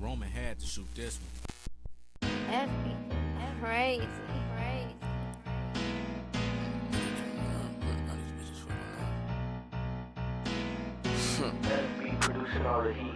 Roman had to shoot this one. That's crazy. That beat producing all the heat.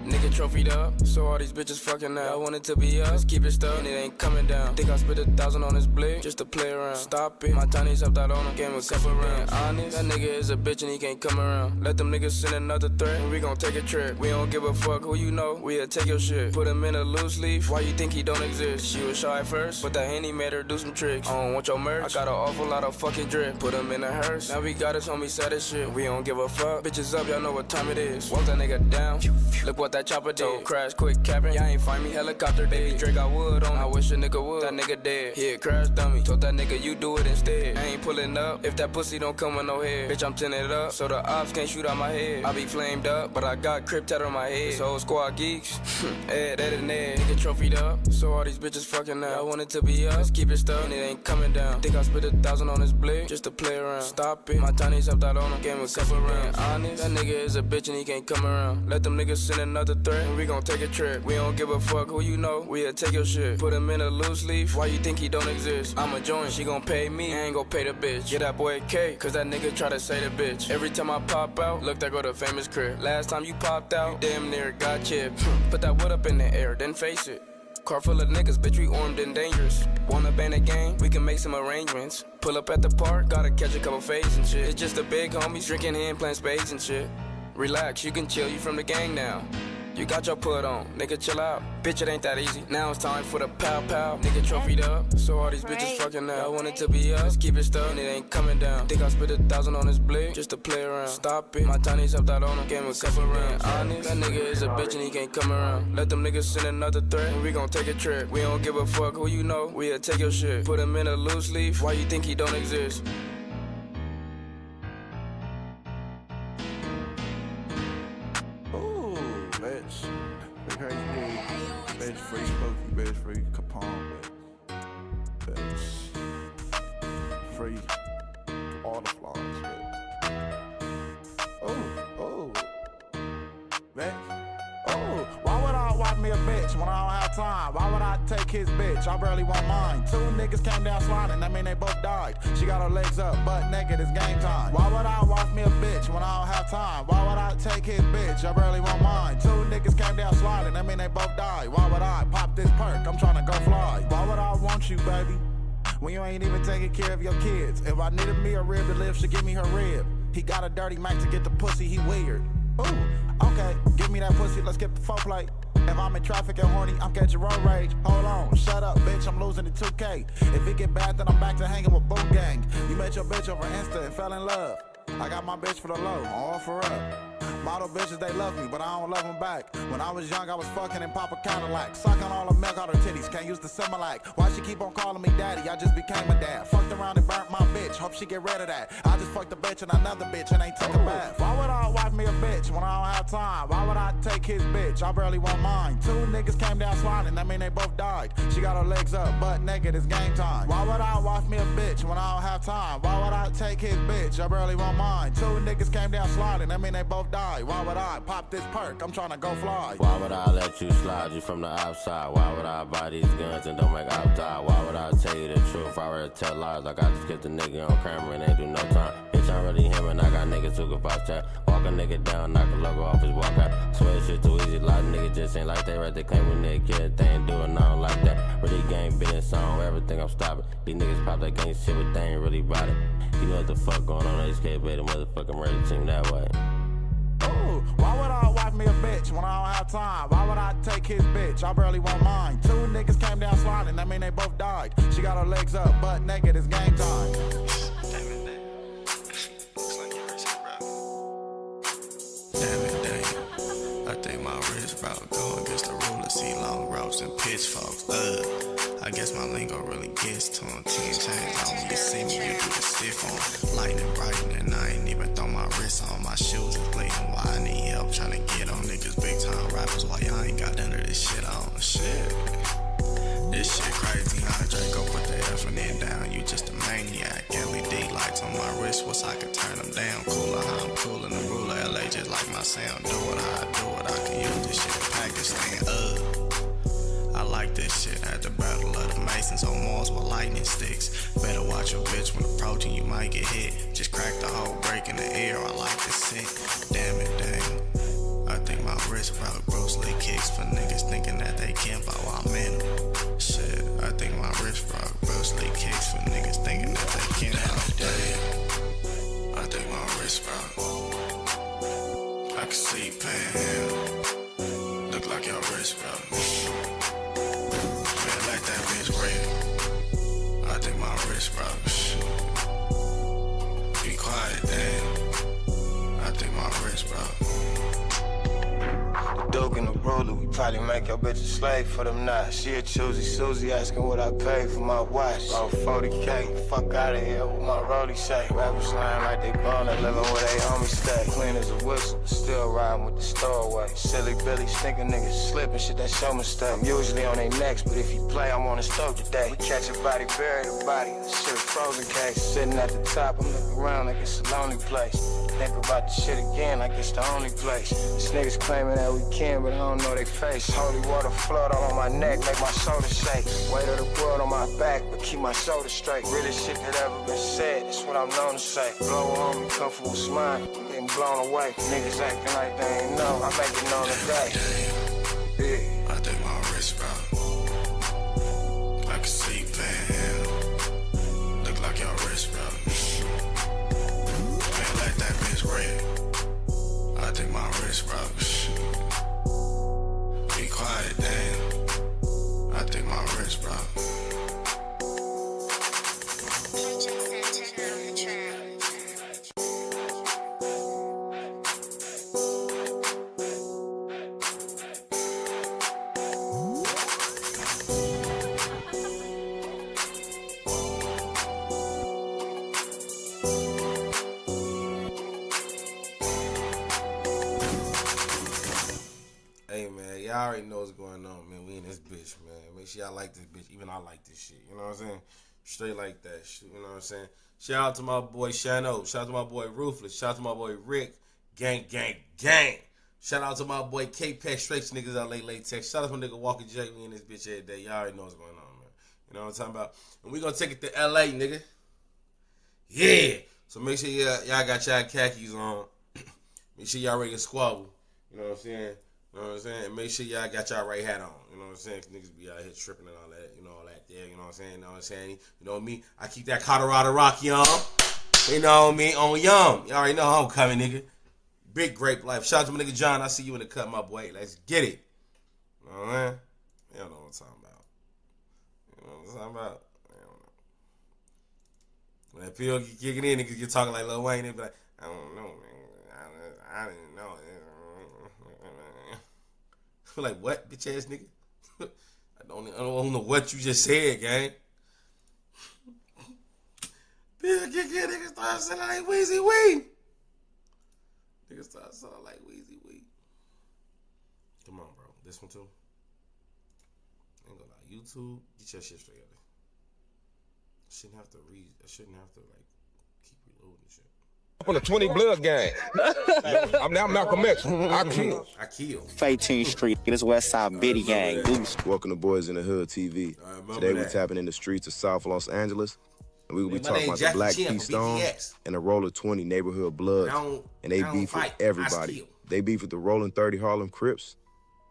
Nigga trophied up, so all these bitches fucking now. I want it to be us, keep it stuck, and it ain't coming down. Think I spit 1,000 on this blick, just to play around. Stop it, my tiny stepped out on him, game with couple rounds. Honest, that nigga is a bitch and he can't come around. Let them niggas send another threat, and we gon' take a trip. We don't give a fuck who you know, we'll take your shit. Put him in a loose leaf, why you think he don't exist? She was shy at first, but that Henny made her do some tricks. I don't want your merch, I got an awful lot of fucking drip. Put him in a hearse, now we got us homie sad as shit. We don't give a fuck, bitches up, y'all know what time it is. Walk that nigga down, look what that chopper did. Crash quick capping, y'all ain't find me, helicopter dead. Drake got wood on, I wish a nigga would. That nigga dead, yeah, crash dummy. Told that nigga you do it instead. I ain't pulling up, if that pussy don't come with no head. Bitch, I'm tinted up, so the ops can't shoot out my head. I be flamed up, but I got crip tat on my head. This whole squad geeks, Ed, nigga trophied up, so all these bitches fucking now. I want it to be us, keep it stuck, and it ain't coming down. Think I spit 1,000 on this blick, just to play around. Stop it, my tiny stepped out on him, game with couple rounds. Honest, that nigga is a bitch and he can't come around. Let them niggas send another threat, and we gon' take a trip. We don't give a fuck who you know, we'll take your shit. Put him in a loose leaf, why you think he don't exist? I'ma join, she gon' pay me, I ain't gon' pay the bitch. Get that boy K, cause that nigga try to say the bitch. Every time I pop out, look, there go the famous crib. Last time you popped out, damn near got chipped. Put that wood up in the air, then face it. Car full of niggas, bitch, we armed and dangerous. Wanna bang a gang? We can make some arrangements. Pull up at the park, gotta catch a couple fades and shit. It's just the big homies drinking hand, playing spades and shit. Relax, you can chill, you from the gang now. You got your put on, nigga chill out. Bitch, it ain't that easy. Now it's time for the pow pow. Nigga trophied up, so all these bitches fucking now. I want it to be us, keep it stuck, and it ain't coming down. Think I spit 1,000 on this blick, just to play around. Stop it, my tiny stepped out on him, game with couple rounds. Honest, that nigga is a bitch and he can't come around. Let them niggas send another threat, and we gon' take a trip. We don't give a fuck who you know, we'll take your shit. Put him in a loose leaf, why you think he don't exist? Bitch, crazy bitch, free Spooky, bitch, free Capone, bitch, free all the flaws, bitch. Oh, bitch. Oh, why would I wife me a bitch when I don't have time? Why would I take his bitch? I barely want mine. Two niggas came down sliding, that mean they both died. She got her legs up, butt naked, it's game time. Why would I wife me a bitch when I don't have time? Why would I take his bitch? I barely want mine. Two niggas came down sliding, that mean they both died. Why would I pop this perk? I'm tryna go fly. Why would I want you, baby, when you ain't even taking care of your kids? If I needed me a rib to live, she give me her rib. He got a dirty mic to get the pussy, he weird. Ooh, okay, give me that pussy, let's get the foreplay. If I'm in traffic and horny, I'm catching road rage. Hold on, shut up, bitch, I'm losing the 2K. If it get bad, then I'm back to hanging with Boot Gang. You met your bitch over Insta and fell in love. I got my bitch for the low, all for up. Model bitches, they love me, but I don't love them back. When I was young, I was fucking in Papa Cadillac. Sucking all the milk out her titties, can't use the Similac. Why she keep on calling me daddy? I just became a dad. Fucked around and burnt my bitch, hope she get rid of that. I just fucked a bitch and another bitch and ain't took a bath. Why would I wife me a bitch when I don't have time? Why would I take his bitch? I barely want mine. Two niggas came down sliding, that mean they both died. She got her legs up, butt naked, it's game time. Why would I wife me a bitch when I don't have time? Why would I take his bitch? I barely want mine. Two niggas came down sliding, that mean they both died. Why would I pop this perk? I'm tryna go fly. Why would I let you slide you from the outside? Why would I buy these guns and don't make out die? Why would I tell you the truth? I rather tell lies like I just get the nigga on camera and ain't do no time. Bitch, I'm really him and I got niggas who can box that. Walk a nigga down, knock a logo off his walkout. Swear this shit too easy, a lot of niggas just ain't like that. Right, they claim when they kid, they ain't doing nothing like that. Really game business song, everything I'm stopping. These niggas pop that gang shit, but they ain't really about it. You know what the fuck going on, they scared the motherfucking murder team that way. Ooh, why would I wife me a bitch when I don't have time? Why would I take his bitch? I barely want mine. Two niggas came down sliding, that mean they both died. She got her legs up, butt naked, it's game time. I think my wrist route going against the ruler. See long ropes and pitchforks. I guess my lingo really gets to him. 10 chains on when you see me, you do the stiff on. Lightning brighten and I ain't even throw my wrist on. My shoes is bleeding. Why I need help tryna get on niggas big time rappers. Why y'all ain't got none of this shit on? Shit. This shit crazy. Andre go put the F and N down. You just a maniac. LED lights on my wrist. wrist was I could turn them down. Cooler how I'm coolin' the ruler. LA just like my sound. Do it how I do it. I can use this shit in Pakistan. I like this shit at the battle of the Masons on Mars with lightning sticks. Better watch your bitch when approaching, you might get hit. Just crack the whole break in the air. I like this sick. Damn it, damn. I think my wrist probably Bruce Lee kicks for niggas thinking that they can't buy while I'm in them. Shit, I think my wrist probably Bruce Lee kicks for niggas thinking that they can't buy. Damn, I think my wrist probably I can see pan. Look like your wrist probably. Man, like that bitch red. I think my wrist probably. Be quiet, damn. I think my wrist probably. Dope in the roller, we probably make your bitch a slave for them knots. She a choosy Susie asking what I paid for my watch. About 40K, fuck out of here with my rollie say. Rappers lying like they gonna living where they homies stay. Clean as a whistle, but still riding with the stowaway. Silly Billy, stinking niggas slipping shit, that's your mistake. I'm usually on their necks, but if you play, I'm on the stove today. We catch a body, bury the body, shit frozen case. Sitting at the top, I'm looking around like it's a lonely place. Think about the shit again like it's the only place. These niggas claiming that we can, but I don't know they face. Holy water flood all on my neck, make my shoulder shake. Weight of the world on my back, but keep my shoulders straight. Realest shit that ever been said, that's what I'm known to say. Blow on me, comfortable smile, getting blown away. Niggas acting like they ain't know, I make it known today. Yeah. I think my wrist probably I can see pan. Look like your wrist probably. Man, like that bitch red. I think my wrist probably. Be quiet, damn. I think my wrist probably. Hey man, y'all already know what's going on, man. We in this bitch, man. Make sure y'all like this bitch. Even I like this shit. You know what I'm saying? Straight like that shit. You know what I'm saying? Shout out to my boy Shano. Shout out to my boy Ruthless. Shout out to my boy Rick. Gang, gang, gang. Shout out to my boy K-Pack Straight niggas out late text. Shout out to my nigga Walker J. We in this bitch every day. Y'all already know what's going on, man. You know what I'm talking about? And we gonna take it to LA, nigga. Yeah. So make sure y'all got y'all khakis on. Make sure y'all ready to squabble. You know what I'm saying? You know what I'm saying? And make sure y'all got y'all right hat on. You know what I'm saying? 'Cause niggas be out here tripping and all that. You know, all that there. You know what I'm saying? You know what I'm saying? You know me? I keep that Colorado Rocky on. You know me? On Yum. Y'all already know how I'm coming, nigga. Big grape life. Shout out to my nigga John. I see you in the cut, my boy. Let's get it. You know what I'm saying? You don't know what I'm talking about. You know what I'm talking about? I don't know. When that pill get kicking in, niggas get talking like Lil Wayne. They be like, I don't know, man. I didn't know. Like, what, bitch ass nigga? I don't know what you just said, gang. Pill kick in, niggas start sounding like Weezy Wee. Niggas start sounding like Weezy Wee. Come on, bro. This one too. I ain't gonna lie. YouTube, get your shit straight up. I shouldn't have to like keep reloading shit. On the 20 blood gang. I'm now Malcolm X. I kill. 18th Street. This West Side Biddy gang. Welcome to Boys in the Hood TV. Today we're tapping in the streets of South Los Angeles. And we will be talking about the Black P Stones and the Roller 20 neighborhood bloods. And they beef with everybody. They beef with the Rollin 30 Harlem Crips,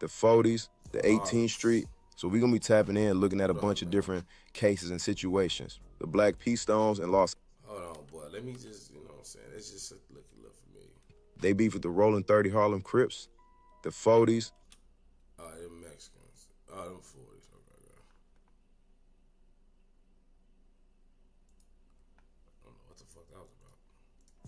the 40s, the 18th Street. So we're going to be tapping in, looking at a bunch of different cases and situations. The Black P Stones and Los... Hold on, boy. Let me just, you know what I'm saying? It's just look familiar. They beef with the Rollin 30 Harlem Crips, the 40s. Oh, them Mexicans. Oh, them 40s. Okay. I don't know what the fuck that was about.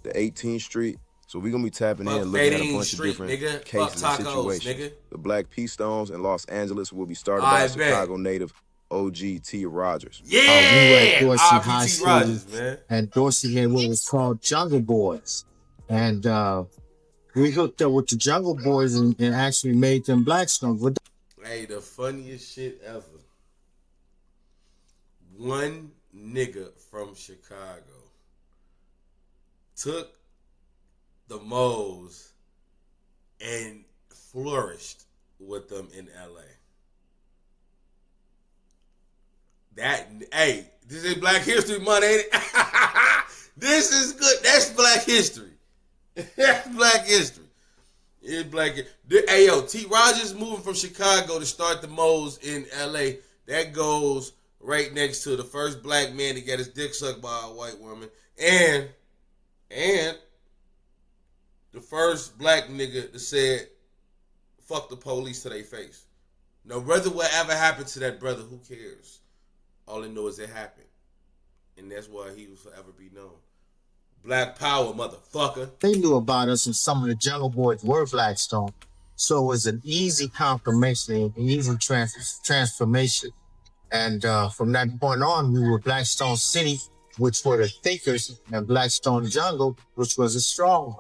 The 18th Street. So we're going to be tapping in, looking at a bunch of different cases and situations. The Black P Stones in Los Angeles will be started by Chicago native OG T. Rogers. We were at Dorsey High School and Dorsey had what was called Jungle Boys. And we hooked up with the Jungle Boys and actually made them Black Stones. Hey, the funniest shit ever. One nigga from Chicago took the moles and flourished with them in LA. Hey, this is Black History Month, ain't it? This is good. That's Black History. That's Black History. It's Black History. Hey, yo, T. Rogers moving from Chicago to start the moles in LA. That goes right next to the first black man to get his dick sucked by a white woman. And the first black nigga that said, fuck the police to their face. Now, whether whatever happened to that brother, who cares? All they know is it happened. And that's why he will forever be known. Black power, motherfucker. They knew about us, and some of the Jungle Boys were Blackstone. So it was an easy confirmation, an easy transformation. And from that point on, we were Blackstone City, which were the thinkers, and Blackstone Jungle, which was the strong.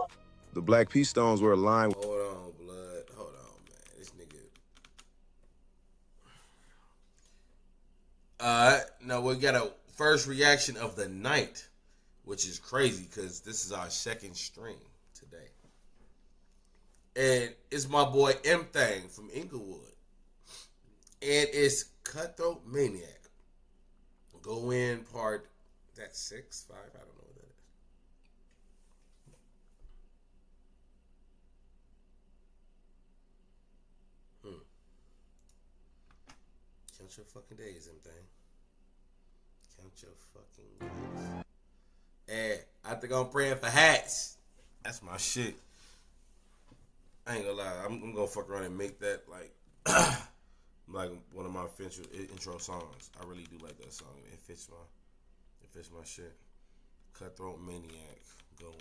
The Black P Stones were aligned. Hold on, blood. Hold on, man. This nigga. Now we got a first reaction of the night, which is crazy because this is our second stream today. And it's my boy M Thang from Inglewood. And it's Cutthroat Maniac. Go in part, that's 6, 5, I don't know what that is. Count your fucking days, M Thang. Count your fucking days. And I think I'm praying for hats. That's my shit. I ain't gonna lie. I'm gonna fuck around and make that like one of my intro songs. I really do like that song. It fits my shit. Cutthroat Maniac. Go in.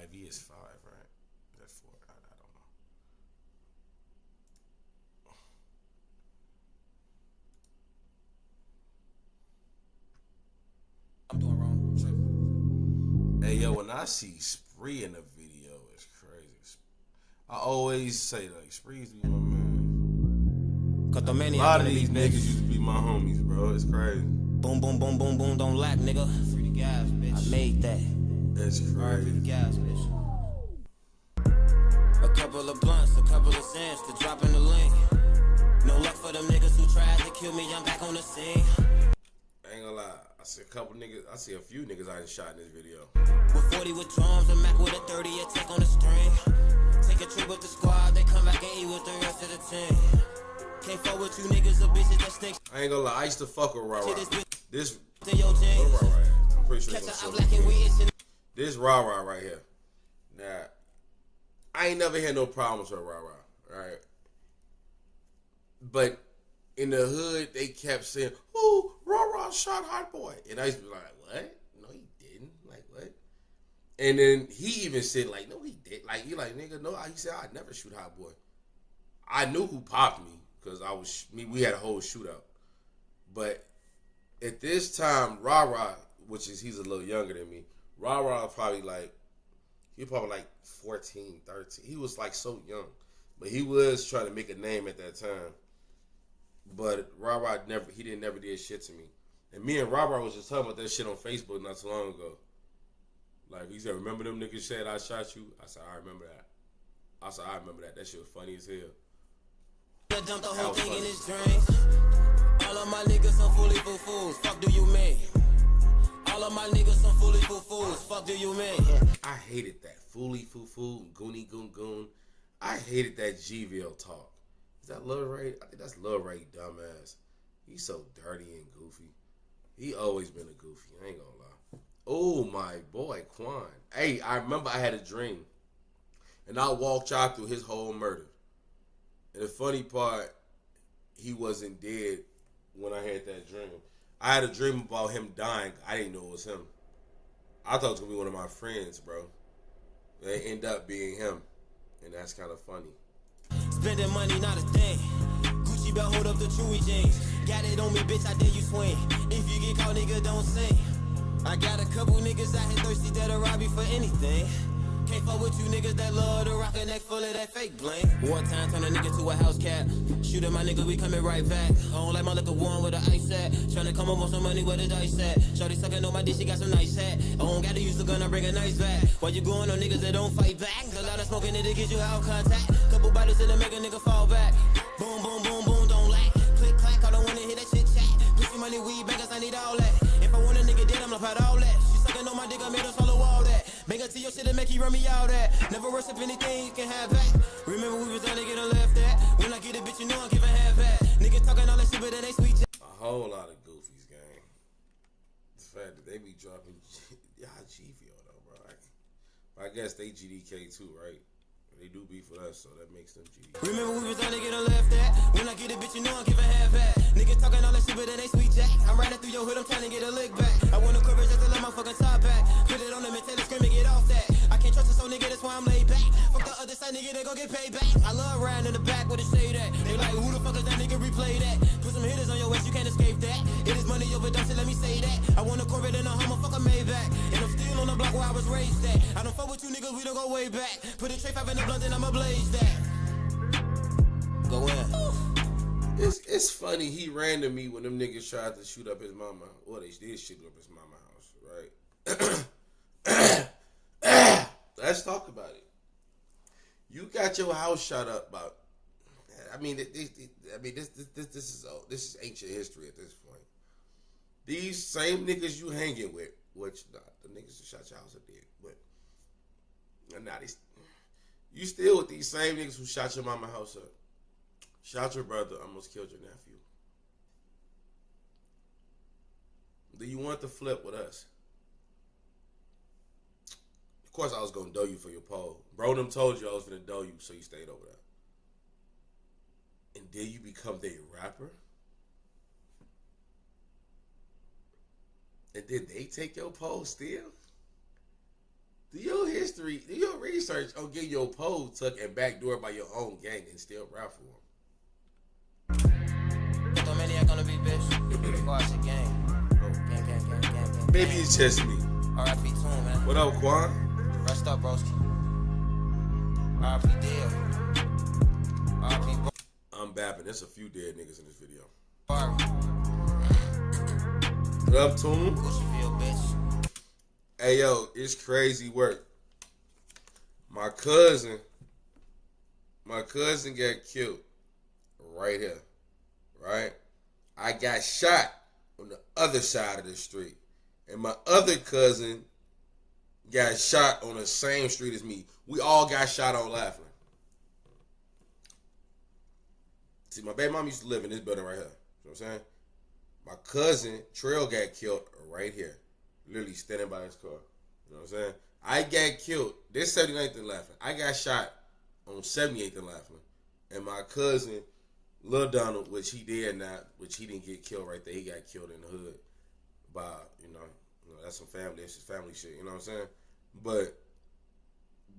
IV is 5, right? Is that 4? I don't know. I'm doing wrong. Hey, yo, when I see Spree in the video, it's crazy. I always say, like, Spree's be my man. Cut the A lot of these niggas used to be my homies, bro. It's crazy. Boom, boom, boom, boom, boom, don't lack, nigga. Free the gas, bitch. I made that. That's crazy. Free the gas, bitch. A couple of blunts, a couple of cents to drop in the link. No luck for them niggas who tried to kill me, I'm back on the scene. I ain't gonna lie. I see a few niggas I done shot in this video. With 40 with drums, a Mac with a 30, a tech on the string. Take a trip with the squad, they come back and eat with the rest of the team. Can't fuck with you niggas or bitches that snakes. I ain't gonna lie, I used to fuck with Rah-Rah. This Rah-Rah, I'm pretty sure this Rah-Rah right here. Now, I ain't never had no problems with Rah-Rah, right? But in the hood, they kept saying, "Oh, Rah-Rah shot Hot Boy," and I used to be like, "What? No, he didn't. Like what?" And then he even said, "Like, no, he did. Like, you like nigga, no." He said, "I'd never shoot Hot Boy." I knew who popped me because we had a whole shootout. But at this time, Rah-Rah, he's a little younger than me. Rah-Rah probably like 14, 13. He was like so young, but he was trying to make a name at that time. But Rah-Rah never did shit to me. And me and Rah-Rah was just talking about that shit on Facebook not so long ago. Like, he said, "Remember them niggas said I shot you?" I said, "I remember that." That shit was funny as hell. Dump the whole thing in his dreams. All of my niggas some fully fools. Fuck do you mean? All of my niggas some fully fools. Fuck do you mean? I hated that fully foo goony goon. I hated that GVL talk. Is that Lil Ray? I think that's Lil Ray, dumbass. He's so dirty and goofy. He always been a goofy. I ain't gonna lie. Oh, my boy, Quan. Hey, I remember I had a dream. And I walked y'all through his whole murder. And the funny part, he wasn't dead when I had that dream. I had a dream about him dying. I didn't know it was him. I thought it was going to be one of my friends, bro. It ended up being him. And that's kind of funny. Spending money, not a thing. Gucci belt, hold up the Chewy jeans. Got it on me, bitch, I dare you swing. If you get caught, nigga, don't sing. I got a couple niggas out here thirsty that'll rob you for anything. Can't fuck with you niggas that love to rock a neck full of that fake bling. One time turn a nigga to a house cat. Shoot at my nigga, we coming right back. I don't like my liquor warm with the ice at. Tryna come up on some money where the dice at. Shorty sucking on my dick, she got some nice hat. I don't gotta use the gun, I bring a nice back. Why you going on niggas that don't fight back? A lot of smoking it to get you out contact. Couple bottles in to make a nigga fall back. Boom, boom, boom, boom, don't lack. Click, clack, I don't wanna hear that shit chat. Pussy money, weed, bankers, I need all that. If I want a nigga dead, I'm about all that. She sucking on my dick, I made her swallow all that. Make her to your shit and make you run me out that. Never rush up anything you can have back. Remember we was down to get a left at. When I get a bitch, you know I'm giving half at. Niggas talking all that shit, but then they sweet. A whole lot of goofies, gang. The fact that they be dropping GVO though, bro. I guess they GDK too, right? They do beef with us, so that makes them GDK. Remember we was down to get a left at. When I get a bitch, you know I'm giving half at. Niggas talking all that shit, but then they sweet jack. I'm riding through your hood, I'm trying to get a lick back. I want a coverage just to let my fucking top back. Put it on them and tell it scream and get off that. I can't trust a soul nigga, that's why I'm laid back. Fuck the other side, nigga, they gon' get paid back. I love riding in the back where they say that. They like, who the fuck is that nigga, replay that. Put some hitters on your waist, you can't escape that. It is money overdose, so let me say that. I want a Corvette and a Hummer, fuck a Maybach. And I'm still on the block where I was raised at. I don't fuck with you niggas, we don't go way back. Put a tray 5 in the blunt and I'ma blaze that. Go in. It's funny, he ran to me when them niggas tried to shoot up his mama. Well, they did shoot up his mama house, right? Let's talk about it. You got your house shot up about. I mean, this is ancient history at this point. These same niggas you hanging with, which the niggas who shot your house up dead, but now you still with these same niggas who shot your mama house up. Shot your brother, almost killed your nephew. Do you want to flip with us? Of course I was going to dough you for your poll. Bro them told you I was going to dough you, so you stayed over there. And then you become their rapper? And did they take your poll still? Do your history, do your research on getting your poll took and backdoored by your own gang and still rap for them? Gonna be bitch. Watch the game. Gang. Maybe it's just me. R.I.P. Toon, man. What up, Quan? Rest up, broski. R.I.P. Deal. R.I.P. I'm bapping. There's a few dead niggas in this video. Barry. What up, Toon? Bushfield, bitch. Hey, yo, it's crazy work. My cousin got killed right here, right? I got shot on the other side of the street. And my other cousin got shot on the same street as me. We all got shot on Laughlin. See, my baby mom used to live in this building right here. You know what I'm saying? My cousin, Trail, got killed right here. Literally standing by his car. You know what I'm saying? I got killed. This 79th and Laughlin. I got shot on 78th and Laughlin. And my cousin, Lil Donald, which he did not, which he didn't get killed right there. He got killed in the hood by, you know that's some family, that's just family shit, you know what I'm saying? But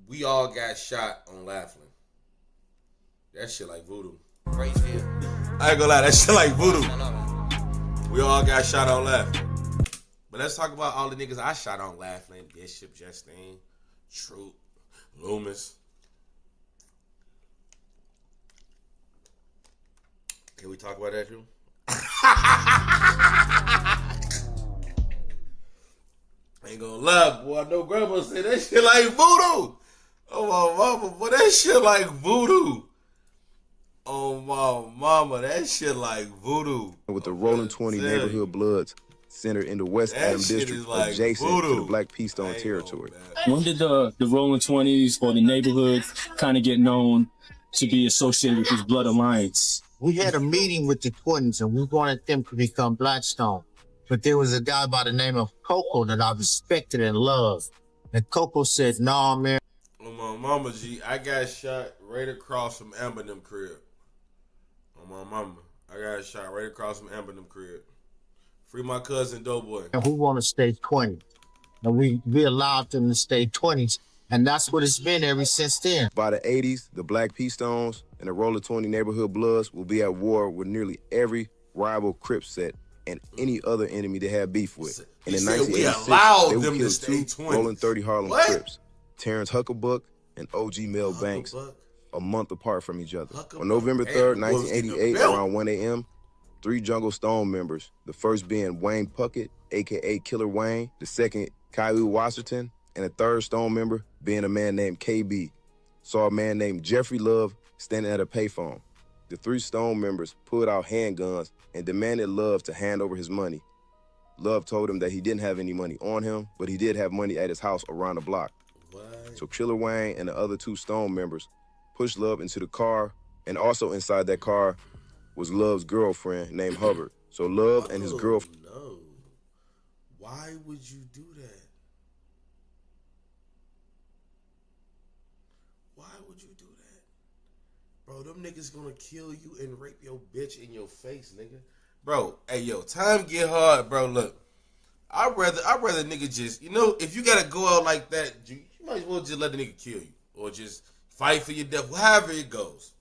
we all got shot on Laughlin. That shit like voodoo. I ain't gonna lie, that shit like voodoo. We all got shot on Laughlin. But let's talk about all the niggas I shot on Laughlin. Bishop, Justine, Truth, Loomis. Can we talk about that too? Ain't gonna lie, boy. I know grandma said that shit like voodoo. Oh, my mama, boy, that shit like voodoo. Oh, my mama, that shit like voodoo. With the Rollin 20 neighborhood bloods centered in the West Adam district, like adjacent to the Black P-Stone territory. When did the Rollin 20s or the neighborhood kind of get known to be associated with this blood alliance? We had a meeting with the twins and we wanted them to become Blackstone. But there was a guy by the name of Coco that I respected and loved. And Coco said, nah, man. On my mama, G, I got shot right across from Amber them crib. On my mama, I got shot right across from Amber them crib. Free my cousin Doughboy. And we want to stay 20. And we allowed them to stay 20s. And that's what it's been ever since then. By the 80s, the Black P-Stones and the Rollin 20 neighborhood bloods will be at war with nearly every rival Crip set and any other enemy they have beef with. And in 1986, they will kill 2 Rollin 30 Harlem Crips. Terrence Huckabuck and OG Mel Banks, a month apart from each other. On November 3rd, 1988, around 1 a.m., 3 Jungle Stone members, the first being Wayne Puckett, a.k.a. Killer Wayne, the second, Kyle Washington, and the third Stone member being a man named KB, saw a man named Jeffrey Love standing at a payphone. The 3 Stone members pulled out handguns and demanded Love to hand over his money. Love told him that he didn't have any money on him, but he did have money at his house around the block. What? So Killer Wayne and the other 2 Stone members pushed Love into the car, and also inside that car was Love's girlfriend named Hubbard. So Love and his girlfriend... No. Why would you do that? Why would you do that? Bro, them niggas gonna kill you and rape your bitch in your face, nigga. Bro, hey, yo, time get hard, bro. Look, I'd rather nigga just, you know, if you gotta go out like that, you might as well just let the nigga kill you. Or just fight for your death, however it goes.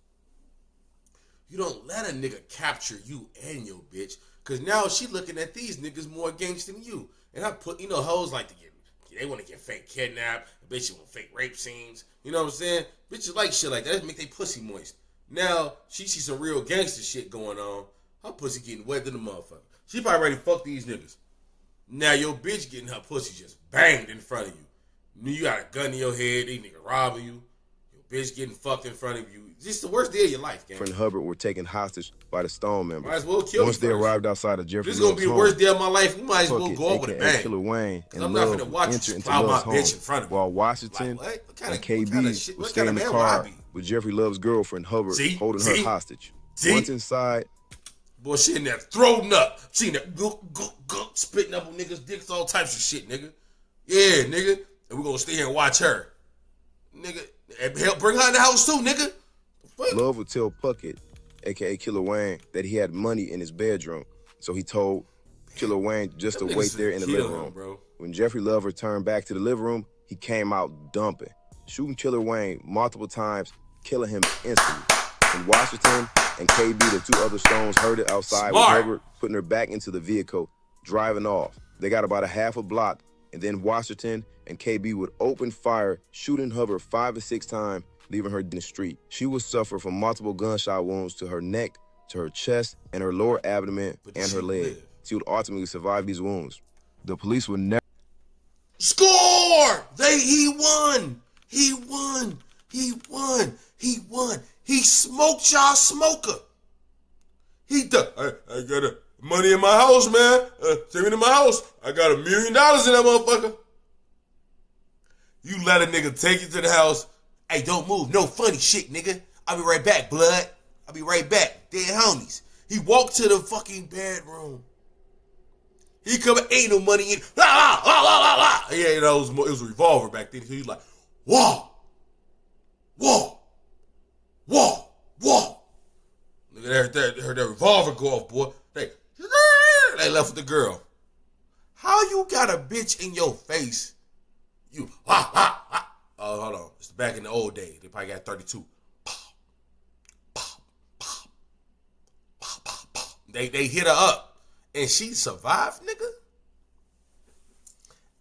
You don't let a nigga capture you and your bitch, because now she looking at these niggas more gangster than you. And I put, you know, hoes like to get, they want to get fake kidnapped, bitches want fake rape scenes. You know what I'm saying? Bitches like shit like that. That make they pussy moist. Now, she see some real gangster shit going on. Her pussy getting wet than the motherfucker. She probably ready to fuck these niggas. Now your bitch getting her pussy just banged in front of you. You got a gun in your head, these niggas robbing you. Your bitch getting fucked in front of you. This is the worst day of your life, gang. Friend Hubbard were taken hostage by the Stone members. Might as well kill Once they arrived outside of Jeffrey This is gonna be the worst day of my life. We might as well go up with a bang. Killer Wayne and I'm not Love gonna watch enter you into plow my Love's bitch home, in front of me. while Washington and KB would stay in the car with Jeffrey Love's girlfriend Hubbard holding her hostage. Once inside, boy, she in there throwing up. She in there spitting up on niggas' dicks, all types of shit, nigga. Yeah, nigga. And we're gonna stay here and watch her. Nigga, help bring her in the house too, nigga. Love would tell Puckett, a.k.a. Killer Wayne, that he had money in his bedroom. So he told Killer Wayne just to wait there in the living room. Bro. When Jeffrey Love returned back to the living room, he came out dumping, shooting Killer Wayne multiple times, killing him instantly. When Washington and KB, the 2 other Stones, heard it outside with Hubbard putting her back into the vehicle, driving off. They got about a half a block, and then Washington and KB would open fire, shooting Hubbard 5 or 6 times, leaving her in the street. She would suffer from multiple gunshot wounds to her neck, to her chest, and her lower abdomen, and her leg. She would ultimately survive these wounds. The police would never... Score! He won! He won! He won! He won! He smoked y'all smoker! He done. I got money in my house, man. Take me to my house. I got $1 million in that motherfucker. You let a nigga take you to the house. Hey, don't move. No funny shit, nigga. I'll be right back, blood. I'll be right back. Dead homies. He walked to the fucking bedroom. He come, ain't no money in. La, la, la, la, la, la. Yeah, you know, it was a revolver back then. So he was like, whoa. Whoa. Whoa. Whoa. Look at that. Heard that revolver go off, boy. They left with the girl. How you got a bitch in your face? You, oh, hold on. It's back in the old days. They probably got 32. They hit her up. And she survived, nigga?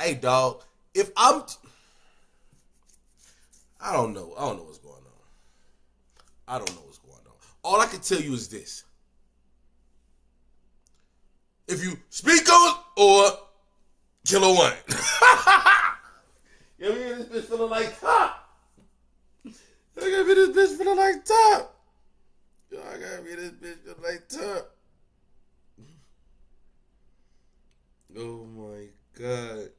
Hey, dog. If I don't know. I don't know what's going on. I don't know what's going on. All I can tell you is this. If you speak on or Killer Wayne. You hear this bitch feeling like top? I gotta be this bitch feeling like top. Yo, I gotta be this bitch feeling like top. Oh my God.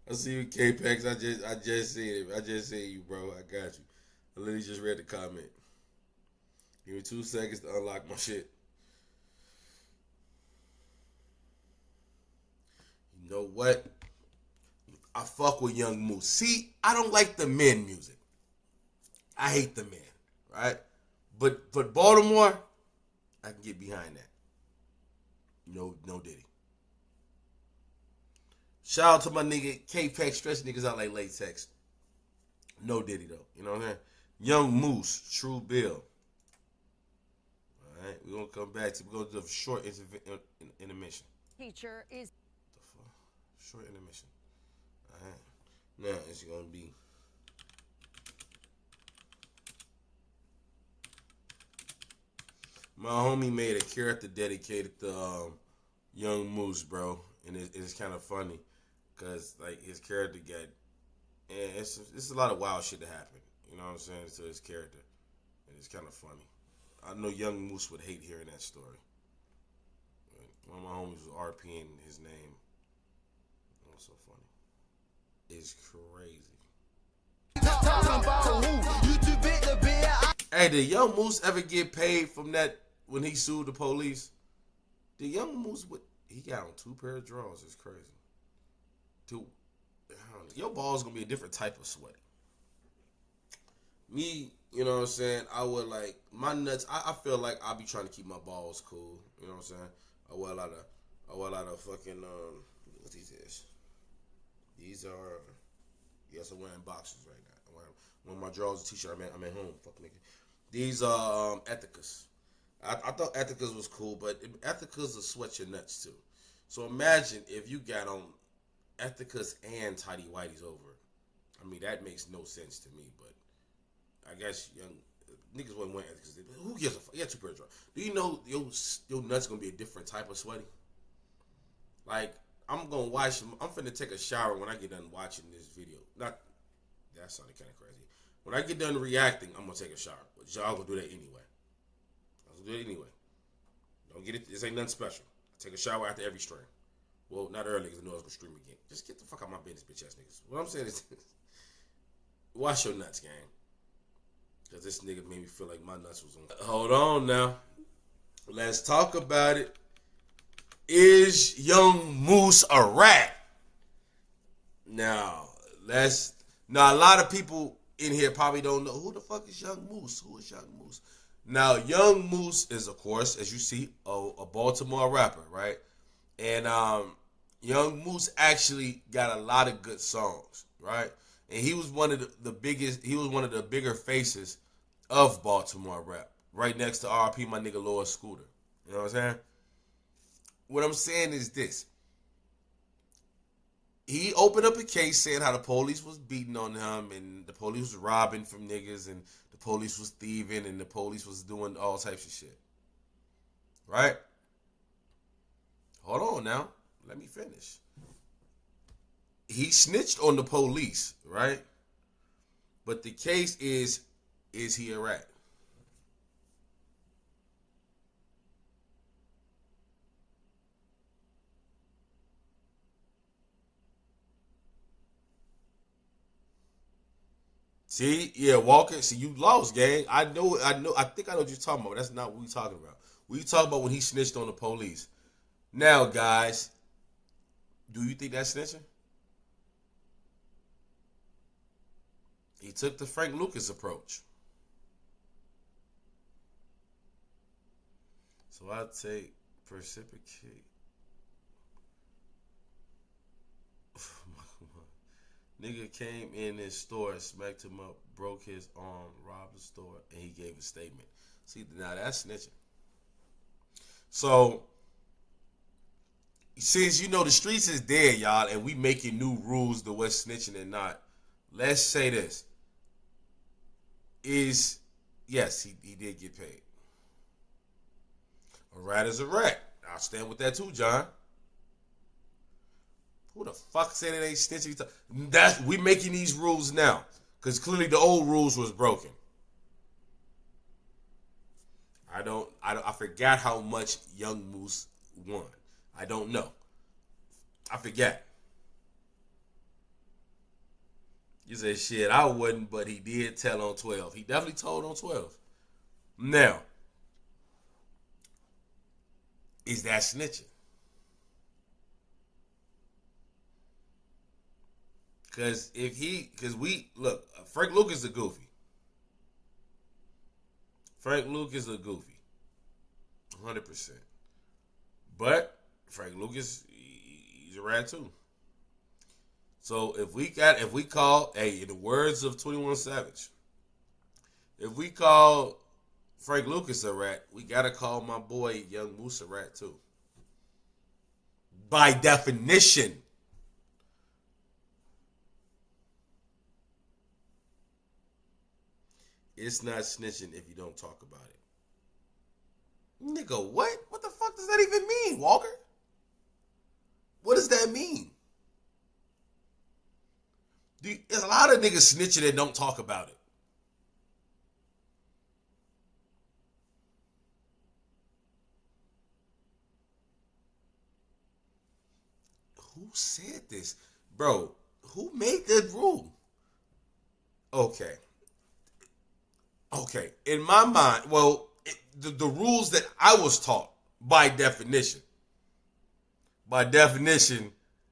I see you, K-Pex. I just seen it. I just seen you, bro. I got you. I literally just read the comment. Give me 2 seconds to unlock my shit. You know what? I fuck with Young Moose. See, I don't like the men music. I hate the men, right? But Baltimore, I can get behind that. No Diddy. Shout out to my nigga K-Pack, stretch niggas out like latex. No Diddy though. You know what I'm saying? Young Moose, True Bill. Alright, we're gonna come back to, we're gonna do a short intermission. Teacher is Short intermission. Alright. Now it's gonna be. My homie made a character dedicated to Young Moose, bro, and it's kind of funny, cause like his character got, and it's a lot of wild shit that happened. You know what I'm saying, to his character, and it's kind of funny. I know Young Moose would hate hearing that story. One of my homies was RPing his name. That was so funny. It's crazy. Hey, did Young Moose ever get paid from that when he sued the police? The Young Moose, he got on 2 pair of drawers. It's crazy. Your balls gonna be a different type of sweat. Me, you know what I'm saying? I would like my nuts. I feel like I be trying to keep my balls cool. You know what I'm saying? I wear a lot of fucking what these is. These are yes, I'm wearing boxers right now. I'm wearing one of my drawers, a t-shirt. I'm at home. Fuck nigga. These are Ethicas. I thought Ethicas was cool, but Ethicas will sweat your nuts too. So imagine if you got on Ethicas and tidy whities over it. I mean, that makes no sense to me, but I guess young niggas wasn't wearing Ethicas. Who gives a fuck? You got 2 pair of drawers. Do you know your nuts gonna be a different type of sweaty? Like, I'm finna take a shower when I get done watching this video. That sounded kind of crazy. When I get done reacting, I'm gonna take a shower. But y'all gonna do that anyway. I'm gonna do it anyway. Don't get it. This ain't nothing special. I take a shower after every stream. Well, not early because I know I was gonna stream again. Just get the fuck out of my business, bitch ass niggas. What I'm saying is, wash your nuts, gang. Cause this nigga made me feel like my nuts was on. Hold on now. Let's talk about it. Is Young Moose a rat? Now, a lot of people in here probably don't know who the fuck is Young Moose. Who is Young Moose? Now, Young Moose is, of course, as you see, a Baltimore rapper, right? And Young Moose actually got a lot of good songs, right? And he was one of the bigger faces of Baltimore rap, right next to RP, my nigga Lord Scooter. You know what I'm saying? What I'm saying is this. He opened up a case saying how the police was beating on him and the police was robbing from niggas and the police was thieving and the police was doing all types of shit. Right? Hold on now. Let me finish. He snitched on the police, right? But the case is he a rat? See, yeah, Walker. See, you lost, gang. I know. I think I know what you're talking about. That's not what we talking about. We talking about when he snitched on the police. Now, guys, do you think that's snitching? He took the Frank Lucas approach. So I take precipitate. Nigga came in his store, smacked him up, broke his arm, robbed the store, and he gave a statement. See, now that's snitching. So, since you know the streets is dead, y'all, and we making new rules to what's snitching and not, let's say this. Yes, he did get paid. A rat is a rat. I'll stand with that too, John. Who the fuck said it ain't snitching? We making these rules now. Because clearly the old rules was broken. I forgot how much Young Moose won. I don't know. I forget. You say shit, I wouldn't, but he did tell on 12. He definitely told on 12. Now, is that snitching? Because Frank Lucas is a goofy. Frank Lucas is a goofy. 100%. But Frank Lucas, he's a rat too. So if we call, in the words of 21 Savage, if we call Frank Lucas a rat, we gotta call my boy Young Moose a rat too. By definition. It's not snitching if you don't talk about it. Nigga, what? What the fuck does that even mean, Walker? What does that mean? There's a lot of niggas snitching and don't talk about it. Who said this? Bro, who made that rule? Okay. In my mind, the rules that I was taught by definition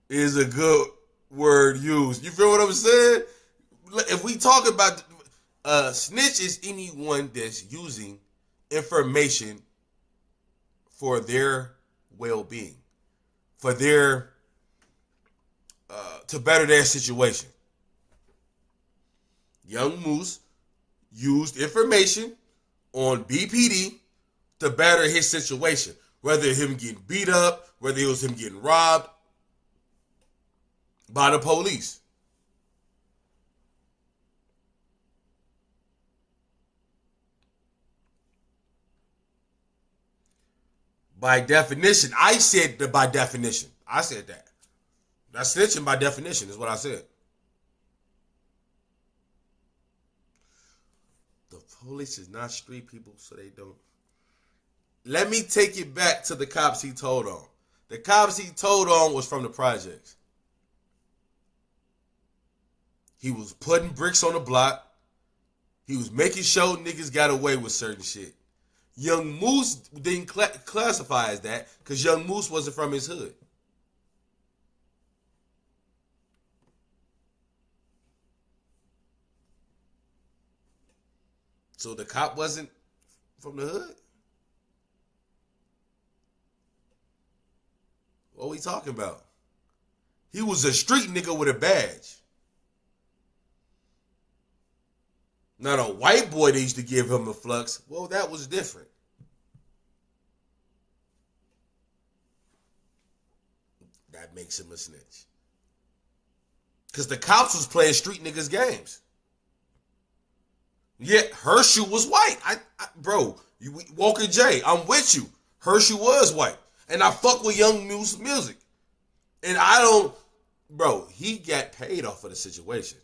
is a good word used. You feel what I'm saying? If we talk about snitch is anyone that's using information for their well-being, for their to better their situation. Young Moose used information on BPD to better his situation, whether him getting beat up, whether it was him getting robbed by the police. By definition, I said that by definition. I said that. That's snitching by definition is what I said. The police is not street people, so they don't. Let me take it back to the cops he told on. The cops he told on was from the projects. He was putting bricks on the block. He was making sure niggas got away with certain shit. Young Moose didn't classify as that because Young Moose wasn't from his hood. So the cop wasn't from the hood? What are we talking about? He was a street nigga with a badge. Not a white boy that used to give him a flux. Well, that was different. That makes him a snitch. Because the cops was playing street niggas games. Yeah, Herschel was white. Bro, Walker J, I'm with you. Herschel was white. And I fuck with Young Moose music. And I don't, bro, he got paid off of the situation.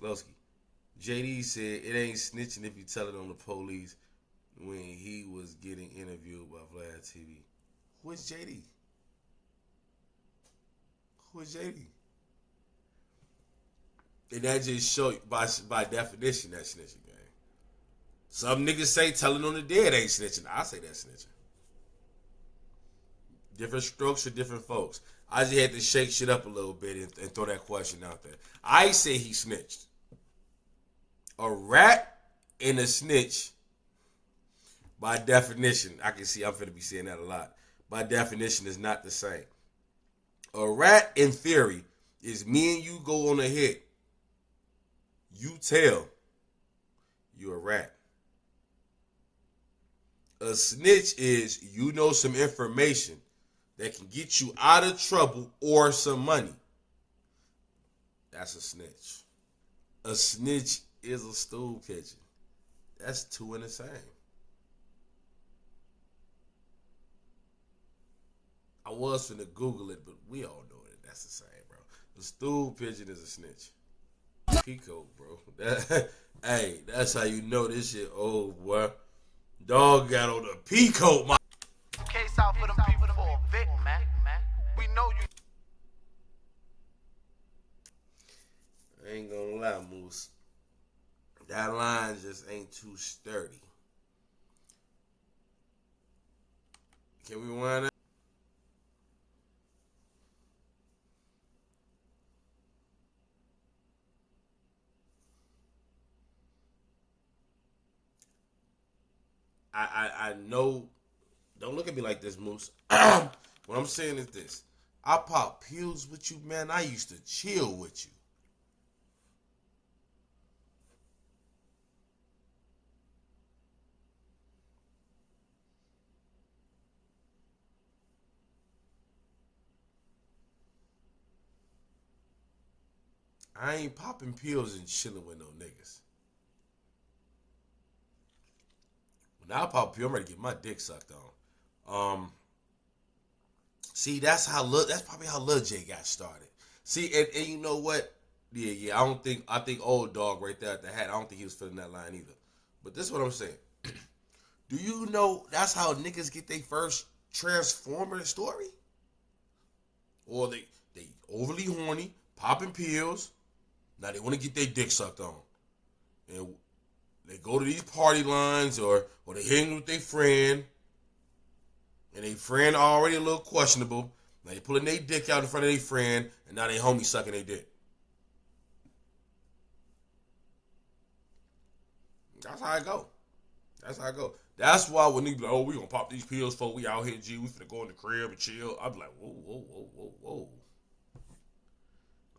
Lowski, JD said it ain't snitching if you tell it on the police when he was getting interviewed by Vlad TV. Who is JD? Who is JD? And that just show you, by definition, that's snitching, gang. Some niggas say telling on the dead ain't snitching. I say that's snitching. Different strokes for different folks. I just had to shake shit up a little bit and throw that question out there. I say he snitched. A rat and a snitch, by definition, I can see I'm finna be saying that a lot. By definition, is not the same. A rat, in theory, is me and you go on a hit. You tell you're a rat. A snitch is you know some information that can get you out of trouble or some money. That's a snitch. A snitch is a stool pigeon. That's two in the same. I was finna Google it, but we all know that that's the same, bro. The stool pigeon is a snitch. Peacock, bro. Hey, that's how you know this shit old, boy. Dog got on the peacock, my. Case out for them people for a Vic, man. We know you. I ain't gonna lie, Moose. That line just ain't too sturdy. Can we wind up? I know, don't look at me like this, Moose. What I'm saying is this. I pop pills with you, man. I used to chill with you. I ain't popping pills and chilling with no niggas. When I pop a pill, I'm ready to get my dick sucked on. See, that's probably how Lil J got started. See, and you know what? Yeah. I think old dog right there at the hat, I don't think he was filling that line either. But this is what I'm saying. Do you know that's how niggas get their first Transformer story? Or they overly horny, popping pills. Now they want to get their dick sucked on. And they go to these party lines or they hang with their friend. And their friend already a little questionable. Now they pulling their dick out in front of their friend. And now they homie sucking their dick. That's how I go. That's why when niggas be like, oh, we gonna pop these pills for we out here, G. We finna go in the crib and chill. I be like, whoa.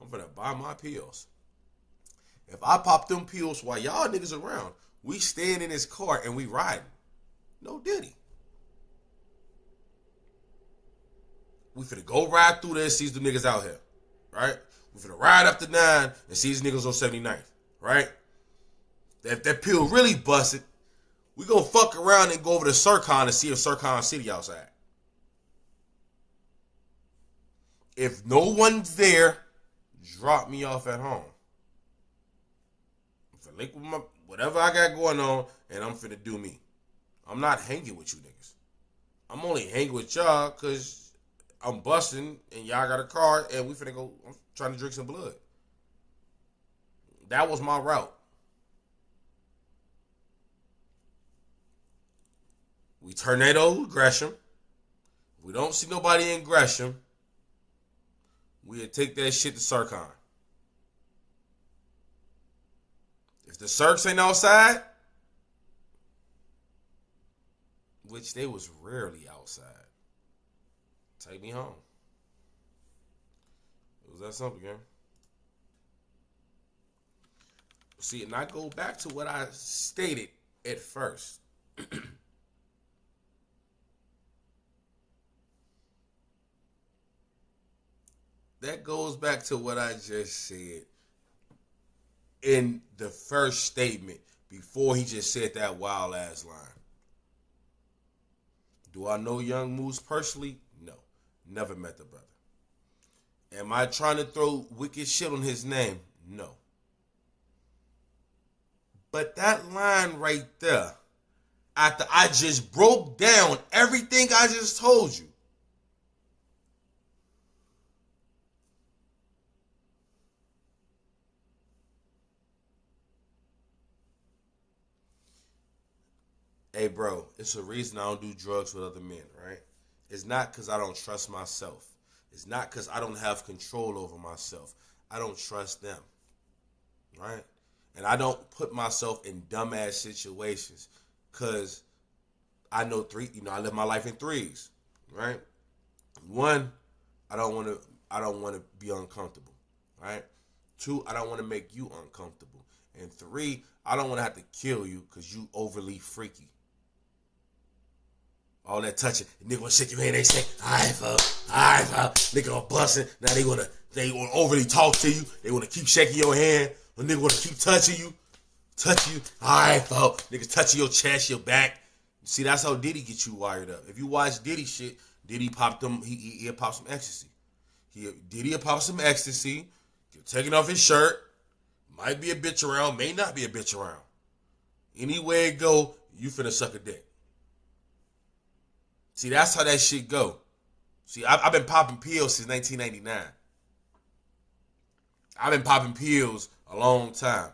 I'm finna buy my pills. If I pop them pills while y'all niggas around, we stand in this car and we riding. No diddy. We finna go ride through there, see the niggas out here. Right? We finna ride up to 9 and see these niggas on 79th. Right? If that pill really busted, we gonna fuck around and go over to Sircon and see if Sircon City outside. If no one's there, drop me off at home. I'm finna link with whatever I got going on, and I'm finna do me. I'm not hanging with you niggas. I'm only hanging with y'all because I'm busting and y'all got a car and we finna go. I'm trying to drink some blood. That was my route. We tornado Gresham. If we don't see nobody in Gresham, we'll take that shit to Sircon. If the Circs ain't outside, which they was rarely outside, take me home. It was that simple, gang. See, and I go back to what I stated at first. That goes back to what I just said in the first statement before he just said that wild ass line. Do I know Young Moose personally? No. Never met the brother. Am I trying to throw wicked shit on his name? No. But that line right there, after I just broke down everything I just told you, hey, bro, it's a reason I don't do drugs with other men, right? It's not because I don't trust myself. It's not because I don't have control over myself. I don't trust them, right? And I don't put myself in dumbass situations because I know I live my life in threes, right? One, I don't want to be uncomfortable, right? Two, I don't want to make you uncomfortable. And three, I don't want to have to kill you because you overly freaky. All that touching, the nigga wanna shake your hand, they say, alright, folks. Nigga all busting. Now they wanna overly talk to you. They wanna keep shaking your hand. The nigga wanna keep touching you. Alright, folks. Niggas touching your chest, your back. See, that's how Diddy get you wired up. If you watch Diddy shit, Diddy popped them, he'll pop some ecstasy. Diddy'll pop some ecstasy, taking off his shirt. Might be a bitch around, may not be a bitch around. Anywhere it go, you finna suck a dick. See, that's how that shit go. See, I've been popping pills since 1999. I've been popping pills a long time.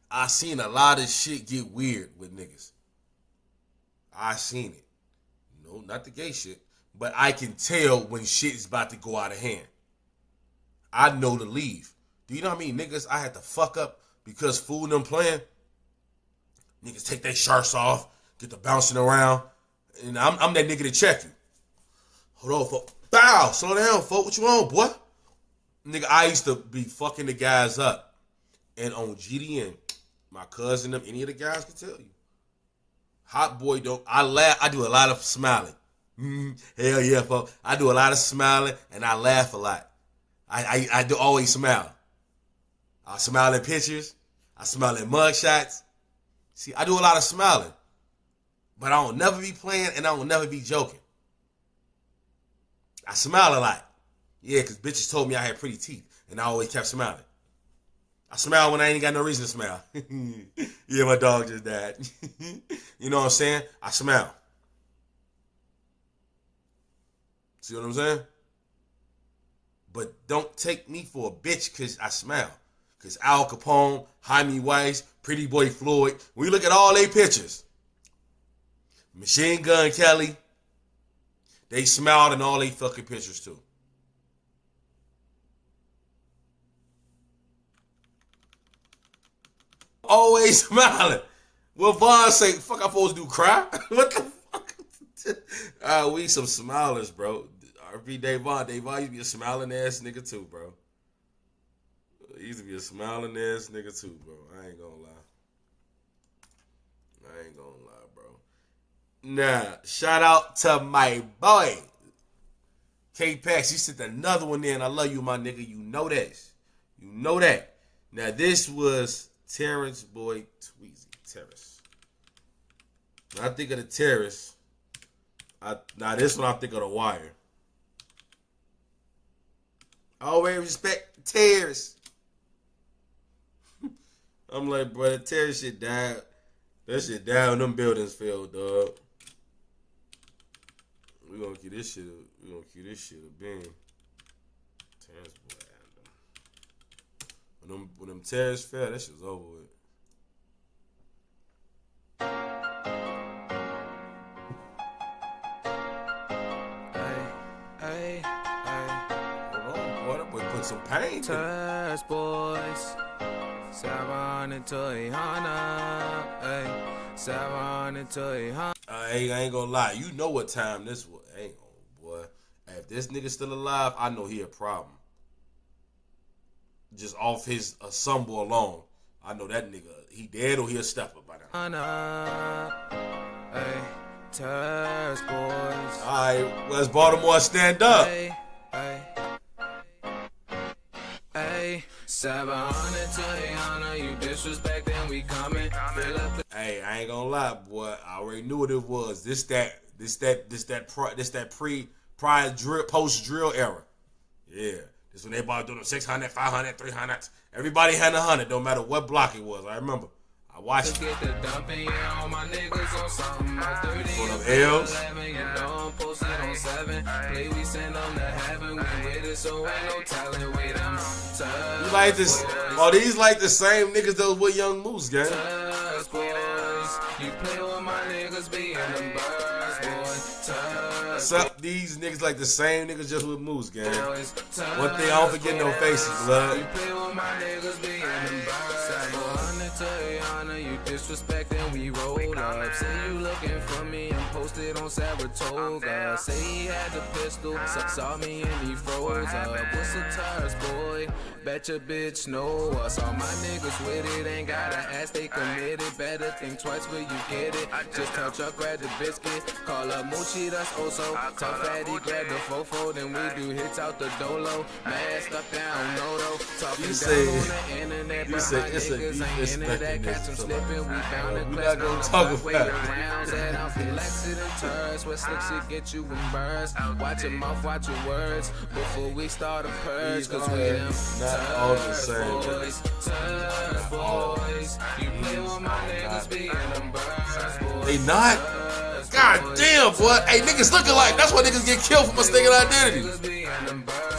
I seen a lot of shit get weird with niggas. I seen it. No, not the gay shit. But I can tell when shit is about to go out of hand. I know to leave. Do you know how many niggas I had to fuck up because fool them playing? Niggas take their shirts off, get to bouncing around. And I'm that nigga to check you. Hold on, folks. Bow, slow down, folks. What you on, boy? Nigga, I used to be fucking the guys up. And on GDN, my cousin, them, any of the guys can tell you. Hot boy don't. I laugh. I do a lot of smiling. Hell yeah, folks. I do a lot of smiling and I laugh a lot. I do always smile. I smile in pictures. I smile in mugshots. See, I do a lot of smiling. But I don't never be playing and I don't never be joking. I smile a lot. Yeah, because bitches told me I had pretty teeth. And I always kept smiling. I smile when I ain't got no reason to smile. Yeah, my dog just died. You know what I'm saying? I smile. See what I'm saying? But don't take me for a bitch because I smile. Because Al Capone, Jaime Weiss, Pretty Boy Floyd, we look at all their pictures. Machine Gun Kelly, they smiled in all they fucking pictures too. Always smiling. What Vaughn say? Fuck, I'm supposed to do cry? What the fuck? We some smilers, bro. RP Dave Vaughn used to be a smiling ass nigga too, bro. He used to be a smiling ass nigga too, bro. I ain't gonna lie. Bro. Nah, shout out to my boy. K-Pax, you sent another one there, and I love you, my nigga. You know that. You know that. Now, this was Terrence Boy Tweezy. Terrace. When I think of the Terrace, this one I think of the Wire. I always respect Terrace. I'm like, bro, the Terrace shit died. That shit died when them buildings fell, dog. We gonna keep this shit a being. Terrace boy. When them Terrace fell, that shit's over with. Hey. Hold on, boy. That boy put some pain. Terrace boys. 700 to 800. Hey. 700 to 800. I ain't gonna lie. You know what time this was. Ain't gonna, boy. If this nigga still alive, I know he a problem. Just off his ensemble alone, I know that nigga, he dead or he a stepper by now. Hey, Terrace boys. Alright, let's Baltimore stand up. Hey. 700 to 800, you disrespect and we coming. Hey, I ain't gonna lie, boy. I already knew what it was. This that prior drill, post drill era. Yeah. This when everybody doing 600, 500, 300. Everybody had 100, no matter what block it was. I remember. I watched it. Get the dumping, yeah, all my niggas on something. My 30 for them L's. 11, you know I'm posted on 7. Play, we send them to heaven. We with it, so ain't no talent with them. You like this? Oh, these like the same niggas that was with Young Moose, gang. Boys, you play with my niggas being them birds, boy. Sup, these niggas like the same niggas just with Moose, gang. One thing, I don't forget no faces, blood. You play with my niggas being them birds. 700 to 800, you disrespect and we roll up. Say you looking for me, I'm posted on Saratoga. Say he had the pistol, saw me and he froze up. What's a Terrace boy? Bet your bitch know us. All my niggas with it, ain't gotta ask, they committed. Better think twice where you get it. Just tell Chuck, grab the biscuit. Call up Moochie, that's also. Tell Fatty, grab the fofo, then we do hits out the dolo. Mask up down, no-do. Talking down on the internet, but my niggas ain't into that. Catch them slipping, we bound to class. Not gonna talk about it. That I'm flexing and turns. What slick shit get you embarrassed? Watch your mouth, watch your words before we start a purge. Cause we them not all the same. Boys, boys. You play with my niggas being them birds, boys. They not? God damn, boy. Hey, niggas looking like, that's why niggas get killed for mistaken identity.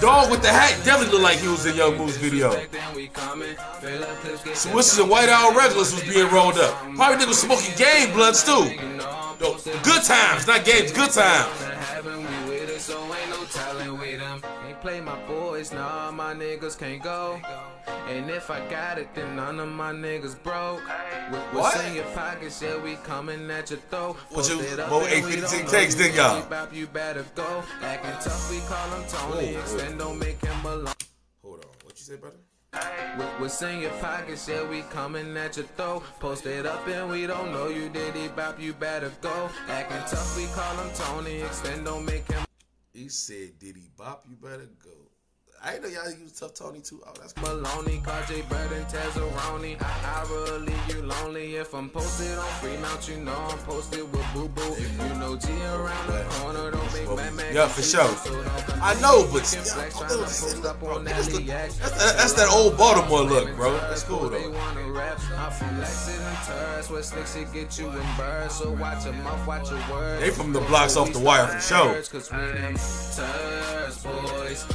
Dog with the hat definitely looked like he was in Young Moose video. Swishes and White Owl Regulars was being rolled up. Probably niggas smoking game blunts too. Yo, good times, not games, good times. Play my boys, nah, my niggas can't go. And if I got it, then none of my niggas broke. What's in your pockets, yeah, we coming at your throat. What you, 852 cakes, didn't y'all? You better go. Acting tough, we call him Tony. Extend, don't make him alone. Hold on, what you say, brother? What's in your pockets, yeah, we coming at your throat. Post it up and we don't know you, diddy bop, you better go. Acting tough, we call him Tony. Extend, don't make him. He said, "Diddy bop, you better go." I didn't know y'all use Tough Tony too. Oh, that's cool. Maloney, Carjay, Bird, and Tezzeroni. I will leave you lonely if I'm posted on Fremount. You know I'm posted with Boo Boo. If you know G around the corner, don't make Batman. Yeah, for sure. I know, but that's that old Baltimore look, bro. That's cool though. I flex it and turns. What slicks it get you in birds. So watch your mouth, watch your words. They from the blocks off the wire for sure. Cause we them Turs boys.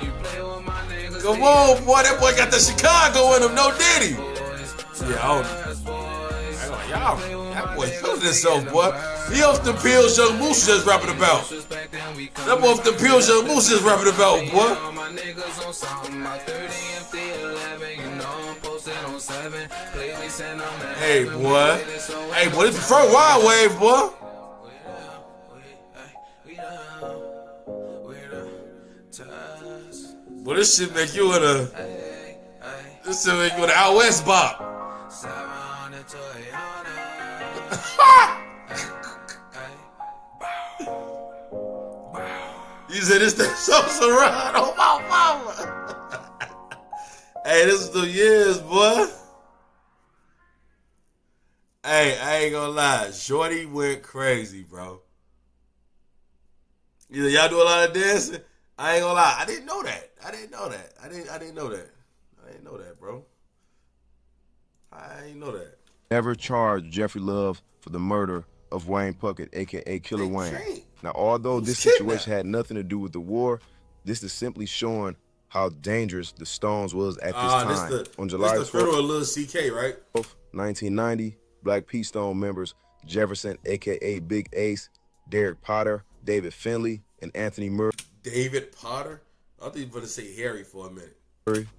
You play with my niggas. Come on, boy. That boy got the Chicago in him. No Diddy. Yeah, y'all, that boy feeling himself, boy. He off the pills Young Moose just rapping about. That boy off the pills Young Moose just rapping about, boy. Hey, boy. Hey, boy, this is the first Wild Wave, boy. Boy, this shit make you in a... This shit make you in an Out West bop. You said this thing so surround. Oh, my mama. Hey, this is the years, boy. Hey, I ain't gonna lie. Shorty went crazy, bro. Either y'all do a lot of dancing. I ain't gonna lie. I didn't know that. I didn't know that, bro. I didn't know that. Never charged Jeffrey Love for the murder of Wayne Puckett, a.k.a. Killer Wayne. Now, although this situation had nothing to do with the war, this is simply showing how dangerous the Stones was at this time. On July 4th, Lil CK, right? 1990, Black P Stone members Jefferson, a.k.a. Big Ace, Derek Potter, David Finley, and Anthony Murray. David Potter? I thought you were going to say Harry for a minute.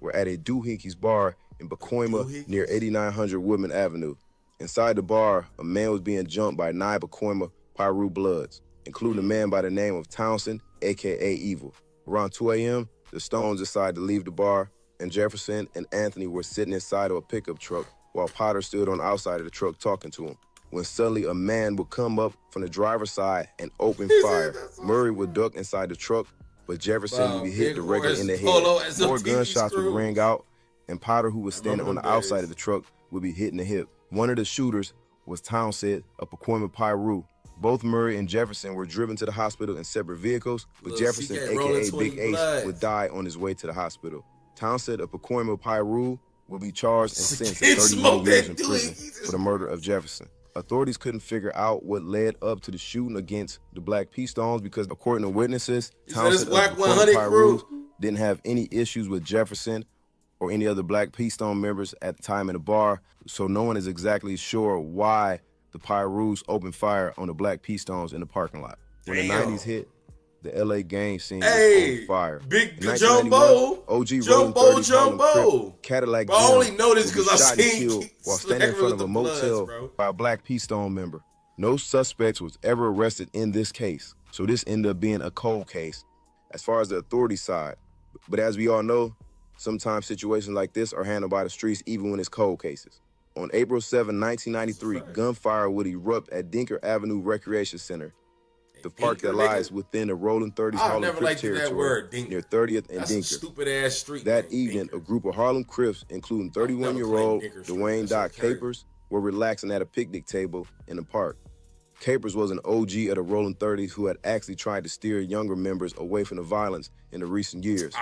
Were at a Doohickeys bar in Pacoima near 8900 Woodman Avenue. Inside the bar, a man was being jumped by 9 Pacoima Piru Bloods, including a man by the name of Townsend, a.k.a. Evil. Around 2 a.m., the Stones decided to leave the bar, and Jefferson and Anthony were sitting inside of a pickup truck while Potter stood on the outside of the truck talking to him. When suddenly a man would come up from the driver's side and open fire. Murray would duck inside the truck, but Jefferson would be hit directly in the head. More gunshots would ring out, and Potter, who was standing on the outside of the truck, would be hit in the hip. One of the shooters was Townsend of Pacoima Piru. Both Murray and Jefferson were driven to the hospital in separate vehicles, but Jefferson, a.k.a. Big Ace, would die on his way to the hospital. Townsend of Pacoima Piru will be charged and sentenced to 31 years in prison for the murder of Jefferson. Authorities couldn't figure out what led up to the shooting against the Black P Stones because, according to witnesses, Townsend of Pacoima Piru didn't have any issues with Jefferson or any other Black P Stone members at the time in the bar, so no one is exactly sure why the Pirus opened fire on the Black P Stones in the parking lot. When the 90s hit, the LA gang scene was on fire. Big Jumbo, OG Jumbo, Cadillac. But I only know this because I've seen while standing in front of a motel by a Black P Stone member. No suspects was ever arrested in this case, so this ended up being a cold case as far as the authority side. But as we all know, sometimes situations like this are handled by the streets even when it's cold cases. On April 7, 1993, gunfire would erupt at Dinker Avenue Recreation Center, the park that lies within the Rollin 30s Harlem Crips territory near 30th and Dinker. Stupid-ass street. That evening, a group of Harlem Crips, including 31-year-old Dwayne Doc Capers, were relaxing at a picnic table in the park. Capers was an OG of the Rollin 30s who had actually tried to steer younger members away from the violence in the recent years.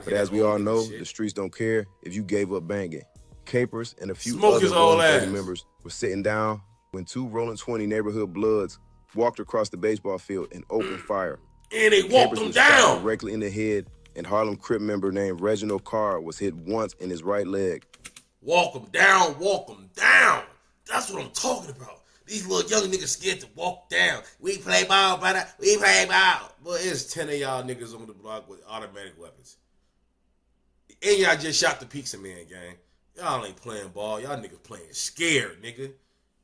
But as we all know, the streets don't care if you gave up banging. Capers and a few other Rollin 30 members were sitting down when 2 Rollin 20 neighborhood Bloods walked across the baseball field and opened fire. And they walked them down directly in the head, and Harlem Crip member named Reginald Carr was hit once in his right leg. Walk them down, walk them down. That's what I'm talking about. These little young niggas scared to walk down. We play ball, brother. We play ball. Boy, it's 10 of y'all niggas on the block with automatic weapons. And y'all just shot the Pizza Man, gang. Y'all ain't playing ball. Y'all niggas playing scared, nigga.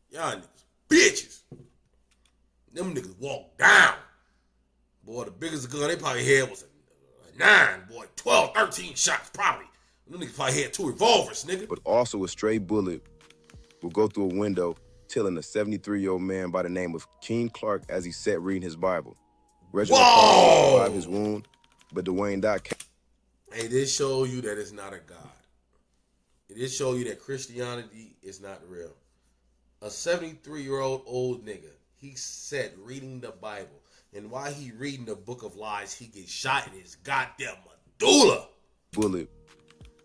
Y'all niggas bitches. Them niggas walk down. Boy, the biggest gun they probably had was a 9, boy. 12, 13 shots probably. Them niggas probably had 2 revolvers, nigga. But also a stray bullet will go through a window, killing a 73-year-old man by the name of King Clark as he sat reading his Bible. Reginald Carr survived his wound, but Dwayne Doc. Hey, this show you that it's not a God. It did show you that Christianity is not real. A 73-year-old old nigga, he said reading the Bible, and while he reading the book of lies, he gets shot in his goddamn medulla. Bullet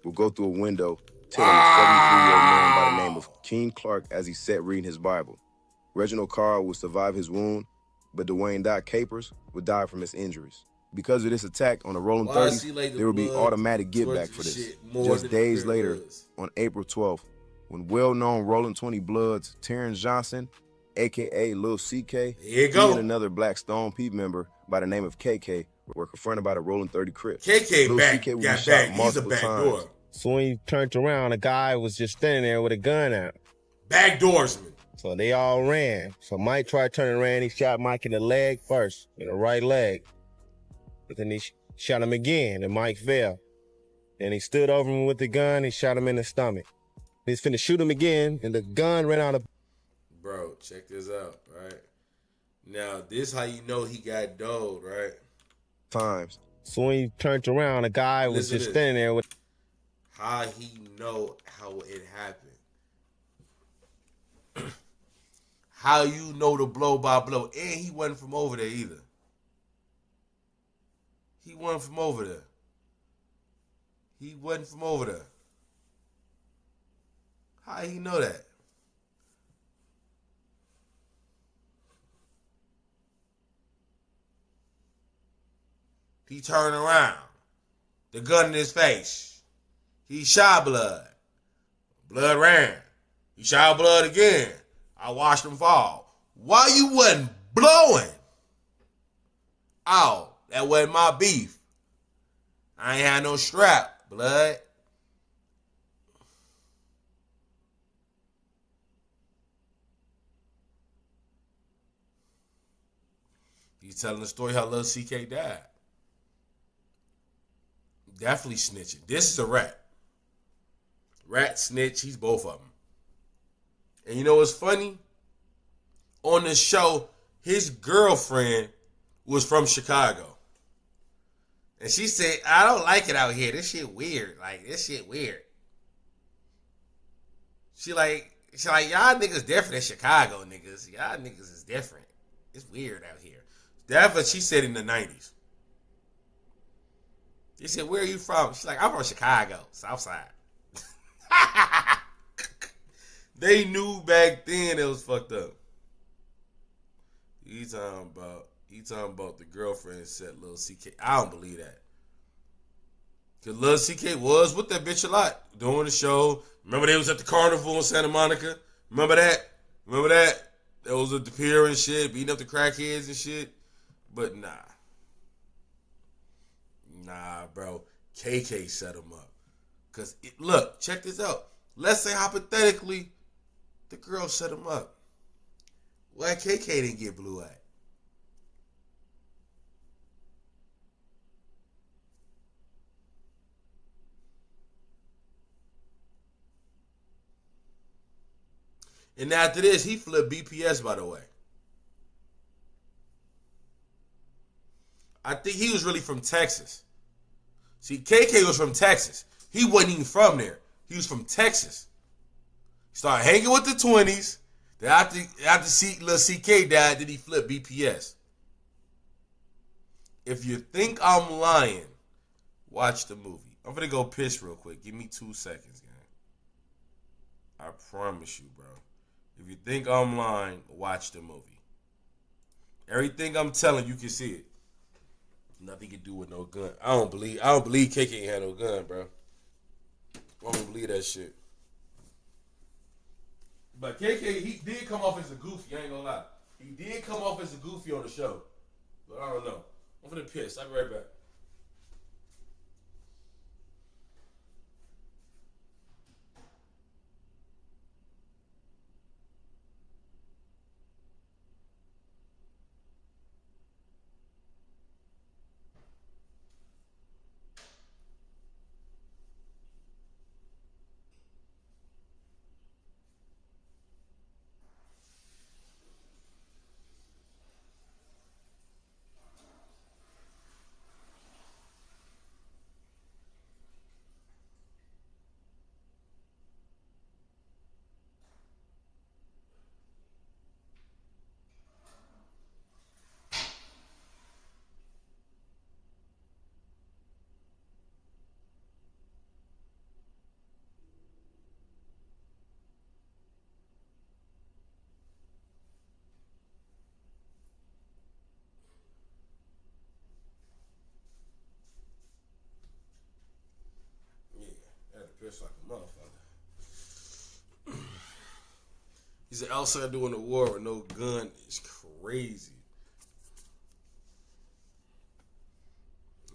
will go through a window, killing a 73-year-old man by the name of Keen Clark as he sat reading his Bible. Reginald Carr will survive his wound, but Dwayne Doc Capers would die from his injuries. Because of this attack on the Rolling 30s, there will be automatic get back for this. Just days later, on April 12th, when well-known Rolling 20 Bloods Terrence Johnson, a.k.a. Lil CK, he and another Black Stone P member by the name of KK were confronted by the Rolling 30 Crips. KK back, CK got back. He's a back door. So when he turned around, a guy was just standing there with a gun out. Backdoorsman. So they all ran. So Mike tried turning around. He shot Mike in the leg first, in the right leg. But then he shot him again, and Mike fell. Then he stood over him with the gun. He shot him in the stomach. He's finna shoot him again, and the gun ran out of... Bro, check this out, right? Now, this how you know he got doled, right? Times. So when he turned around, a guy was just standing there with... How he know how it happened. How you know the blow by blow. And he wasn't from over there either. He wasn't from over there. He wasn't from over there. How he know that? He turned around. The gun in his face. He shot blood. Blood ran. He shot blood again. I watched him fall. Why you wasn't blowing? Oh, that wasn't my beef. I ain't had no strap, blood. He's telling the story how Lil CK died. Definitely snitching. This is a rat. Rat, snitch, he's both of them. And you know what's funny? On the show, his girlfriend was from Chicago. And she said, I don't like it out here. This shit weird. Like, this shit weird. She like, y'all niggas different than Chicago niggas. Y'all niggas is different. It's weird out here. That's what she said in the 90s. He said, where are you from? She's like, I'm from Chicago, South Side. They knew back then it was fucked up. He talking about the girlfriend said Lil CK. I don't believe that. Because Lil CK was with that bitch a lot doing the show. Remember they was at the carnival in Santa Monica? Remember that? That was at the pier and shit, beating up the crackheads and shit. But nah. Nah, bro. KK set him up. Because, look, check this out. Let's say hypothetically, the girl set him up. Why KK didn't get blue at? And after this, he flipped BPS, by the way. I think he was really from Texas. See, KK was from Texas. He wasn't even from there. He was from Texas. He started hanging with the 20s. Then after Lil CK died, then he flipped BPS. If you think I'm lying, watch the movie. I'm gonna go piss real quick. Give me 2 seconds, gang. I promise you, bro. If you think I'm lying, watch the movie. Everything I'm telling you can see it. Nothing to do with no gun. I don't believe KK ain't had no gun, bro. I don't believe that shit. But KK, he did come off as a goofy, I ain't gonna lie. He did come off as a goofy on the show. But I don't know. I'm finna piss. I'll be right back. He said outside doing the war with no gun is crazy.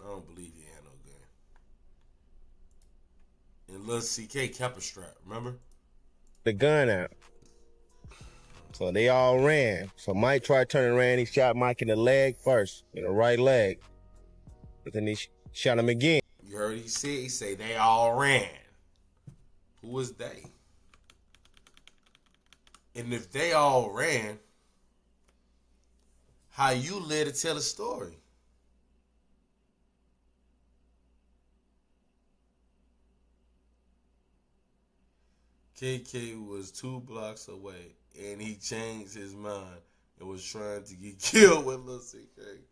I don't believe he had no gun. And Lil CK kept a strap, remember? The gun out. So they all ran. So Mike tried turning around. He shot Mike in the leg first, in the right leg. But then he shot him again. You heard he said? He said they all ran. Who was they? And if they all ran, how you live to tell a story? KK was 2 blocks away, and he changed his mind and was trying to get killed with Lil CK.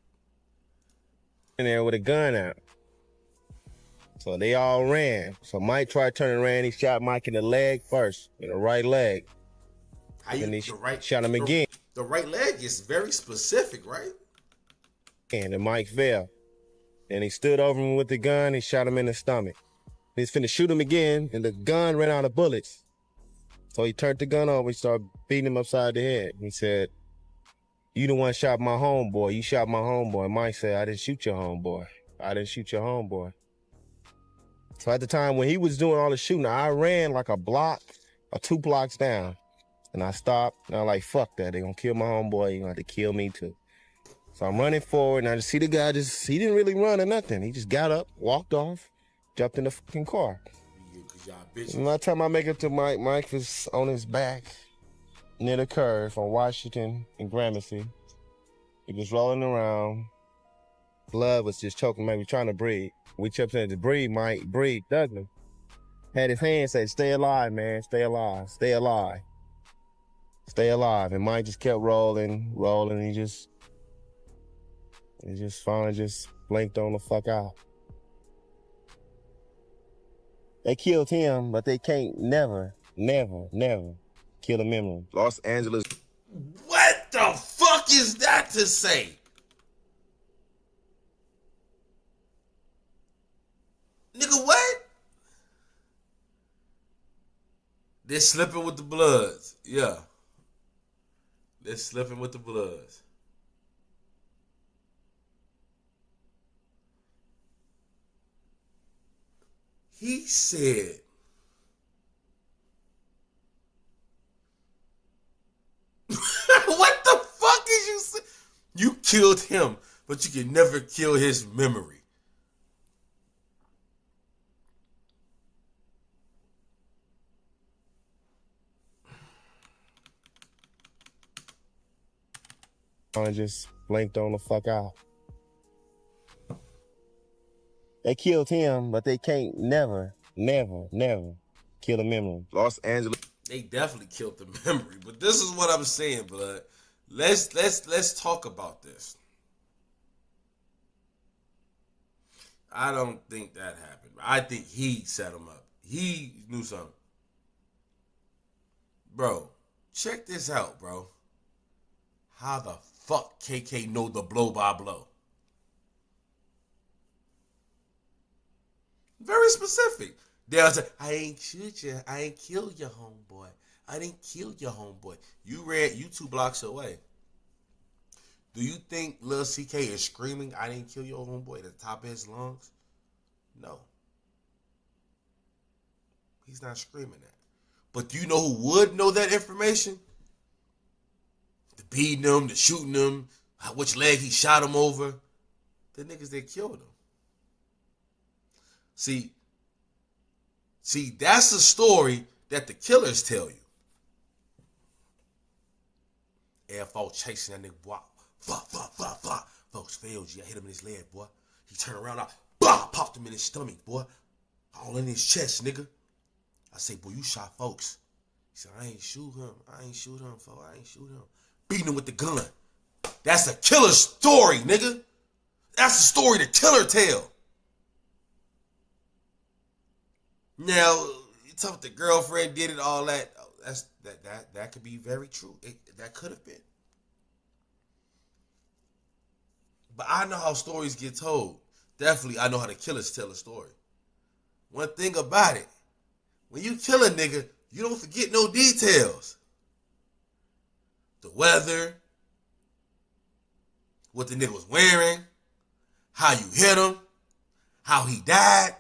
In there with a gun out. So they all ran. So Mike tried turning around. He shot Mike in the leg first, in the right leg. Then he shot him again. The right leg is very specific, right? And then Mike fell. Then he stood over him with the gun. He shot him in the stomach. He's finna shoot him again, and the gun ran out of bullets. So he turned the gun over. He started beating him upside the head. He said, "You the one shot my homeboy. You shot my homeboy." Mike said, "I didn't shoot your homeboy. I didn't shoot your homeboy." So at the time when he was doing all the shooting, I ran like a block or 2 blocks down. And I stopped, and I'm like, fuck that. They're going to kill my homeboy. You're going to have to kill me too. So I'm running forward, and I just see the guy he didn't really run or nothing. He just got up, walked off, jumped in the fucking car. And by the time I make it to Mike, Mike was on his back near the curve on Washington and Gramercy. He was rolling around. Blood was just choking, maybe trying to breathe. We jumped in to breathe, Mike. Breathe, Douglas. Had his hand say, "Stay alive, man. Stay alive. Stay alive. Stay alive." And Mike just kept rolling. He just finally just blinked on the fuck out. They killed him, but they can't never kill the memory. Los Angeles. What the fuck is that to say? Nigga, what? They're slipping with the Bloods. Yeah. They're slipping with the Bloods. He said, what the fuck is you saying? You killed him, but you can never kill his memory. I just blinked on the fuck out. They killed him, but they can't never kill the memory. Los Angeles. They definitely killed the memory, but this is what I'm saying, blood. Let's talk about this. I don't think that happened. I think he set him up. He knew something. Bro, check this out, bro. How the fuck KK know the blow by blow? Very specific. They'll say, "I ain't shoot you. I ain't kill your homeboy. I didn't kill your homeboy. You 2 blocks away." Do you think Lil CK is screaming, "I didn't kill your homeboy" at the top of his lungs? No. He's not screaming that. But do you know who would know that information? The beating him, the shooting him, which leg he shot him over. The niggas that killed him. See, that's the story that the killers tell you. AFO chasing that nigga, boy. Folks failed you. I hit him in his leg, boy. He turned around, popped him in his stomach, boy. All in his chest, nigga. I say, "Boy, you shot folks." He said, "I ain't shoot him, folks. I ain't shoot him." Beating him with the gun. That's a killer story, nigga. That's the story the killer tell. Now, you talk about the girlfriend did it, all that. That could be very true. That could have been. But I know how stories get told. Definitely, I know how the killers tell a story. One thing about it, when you kill a nigga, you don't forget no details. weather, what the nigga was wearing, how you hit him, how he died,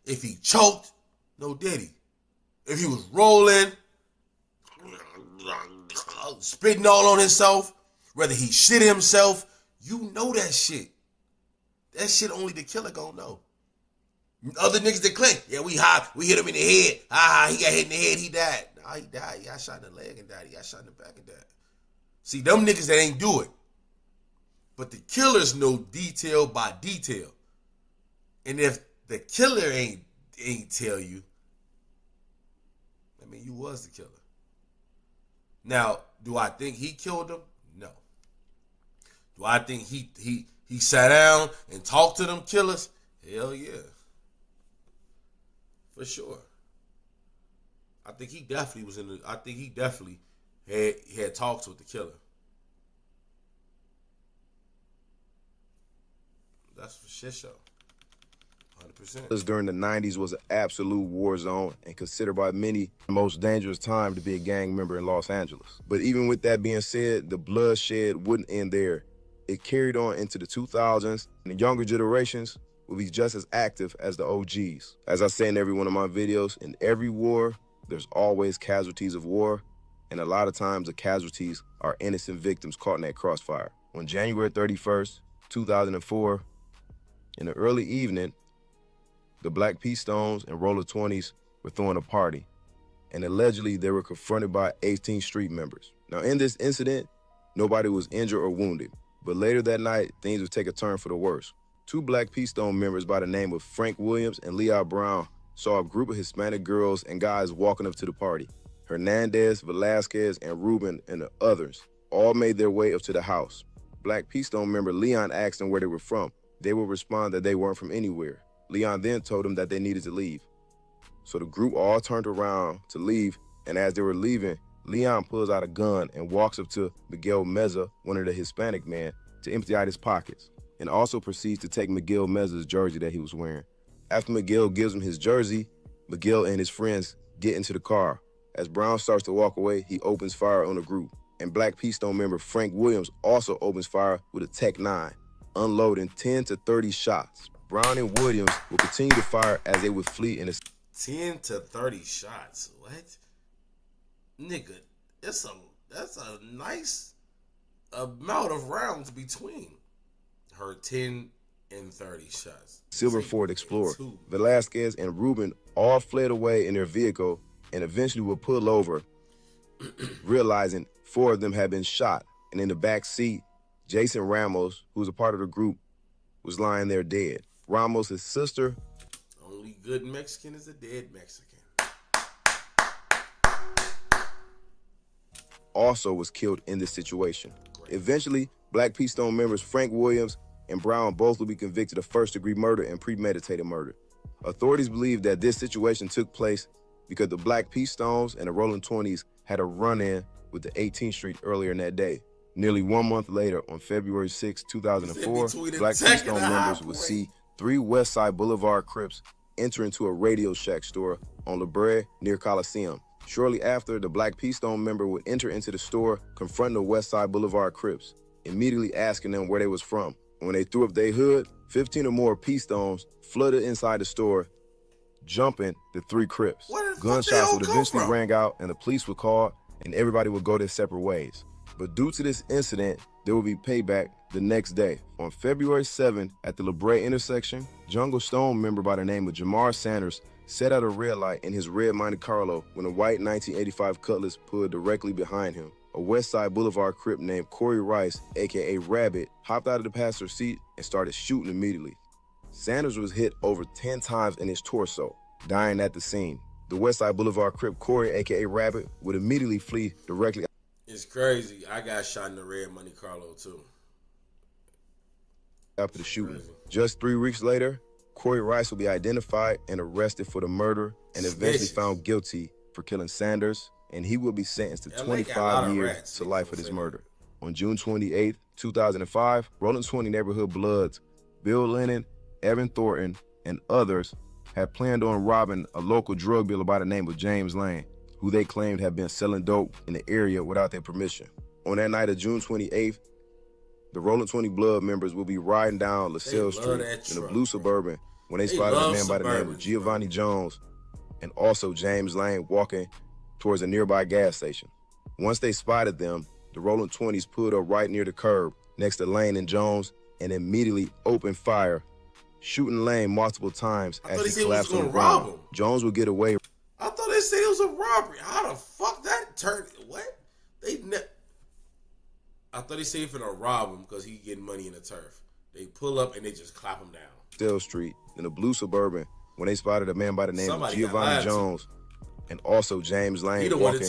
if he choked, no diddy. If he was rolling, spitting all on himself, whether he shit himself, you know that shit. That shit only the killer gonna know. Other niggas that claim, yeah, we hot, we hit him in the head. He got hit in the head, he died. Nah, he died. He got shot in the leg and died. He got shot in the back and died. See, them niggas that ain't do it. But the killers know detail by detail. And if the killer ain't tell you, I mean, you was the killer. Now, do I think he killed him? No. Do I think he sat down and talked to them killers? Hell yeah. For sure. I think he definitely had talks with the killer. That's for shit show. 100%. During the 90s was an absolute war zone and considered by many the most dangerous time to be a gang member in Los Angeles. But even with that being said, the bloodshed wouldn't end there. It carried on into the 2000s, and the younger generations will be just as active as the OGs. As I say in every one of my videos, in every war, there's always casualties of war, and a lot of times the casualties are innocent victims caught in that crossfire. On January 31st, 2004, in the early evening, the Black P Stones and Roller 20s were throwing a party, and allegedly they were confronted by 18th Street members. Now in this incident, nobody was injured or wounded, but later that night, things would take a turn for the worse. Two Black P Stone members by the name of Frank Williams and Leon Brown saw a group of Hispanic girls and guys walking up to the party. Hernandez, Velasquez, and Ruben and the others all made their way up to the house. Black P Stone member Leon asked them where they were from. They would respond that they weren't from anywhere. Leon then told them that they needed to leave. So the group all turned around to leave, and as they were leaving, Leon pulls out a gun and walks up to Miguel Meza, one of the Hispanic men, to empty out his pockets, and also proceeds to take Miguel Meza's jersey that he was wearing. After Miguel gives him his jersey, Miguel and his friends get into the car. As Brown starts to walk away, he opens fire on the group, and Black P Stone member Frank Williams also opens fire with a Tech 9, unloading 10 to 30 shots. Brown and Williams will continue to fire as they would flee in a 10 to 30 shots. What? Nigga, that's a nice amount of rounds between her 10 and 30 shots. Silver Ford Explorer. Velasquez and Ruben all fled away in their vehicle and eventually were pulled over, realizing 4 of them had been shot. And in the back seat, Jason Ramos, who was a part of the group, was lying there dead. Ramos' sister. Only good Mexican is a dead Mexican. Also was killed in this situation. Eventually, Black P Stone members Frank Williams and Brown both will be convicted of first-degree murder and premeditated murder. Authorities believe that this situation took place because the Black P Stones and the Rollin 20s had a run-in with the 18th Street earlier in that day. Nearly 1 month later, on February 6, 2004, Black P Stone members would see 3 Westside Boulevard Crips enter into a Radio Shack store on La Brea near Coliseum. Shortly after, the Black P Stone member would enter into the store, confronting the Westside Boulevard Crips, immediately asking them where they was from. When they threw up their hood, 15 or more P Stones flooded inside the store, jumping the 3 Crips. Gunshots would eventually rang out and the police would call and everybody would go their separate ways. But due to this incident, there will be payback the next day. On February 7th, at the La Brea intersection, Jungle Stone member by the name of Jamar Sanders set at a red light in his red Monte Carlo when a white 1985 Cutlass pulled directly behind him. A Westside Boulevard Crip named Corey Rice, aka Rabbit, hopped out of the passenger seat and started shooting immediately. Sanders was hit over 10 times in his torso, dying at the scene. The Westside Boulevard Crip Corey, aka Rabbit, would immediately flee directly. It's crazy. I got shot in the red Monte Carlo too. After the shooting. Just 3 weeks later, Corey Rice will be identified and arrested for the murder and eventually found guilty for killing Sanders, and he will be sentenced to 25 years to life for this murder. On June 28, 2005, Rollin 20 neighborhood Bloods, Bill Lennon, Evan Thornton, and others had planned on robbing a local drug dealer by the name of James Lane, who they claimed had been selling dope in the area without their permission. On that night of June 28th, the Rollin 20 Blood members will be riding down LaSalle Street in a blue Suburban when they spotted a man by the name of Giovanni Jones and also James Lane walking towards a nearby gas station. Once they spotted them, the Rollin 20s pulled up right near the curb next to Lane and Jones and immediately opened fire, shooting Lane multiple times as he collapsed on the ground. Jones would get away. I thought they said it was a robbery. How the fuck that turned? What? I thought they said he finna rob him because he getting money in the turf. They pull up and they just clap him down. Still Street in a blue Suburban when they spotted a man by the name of Giovanni Jones and also James Lane walking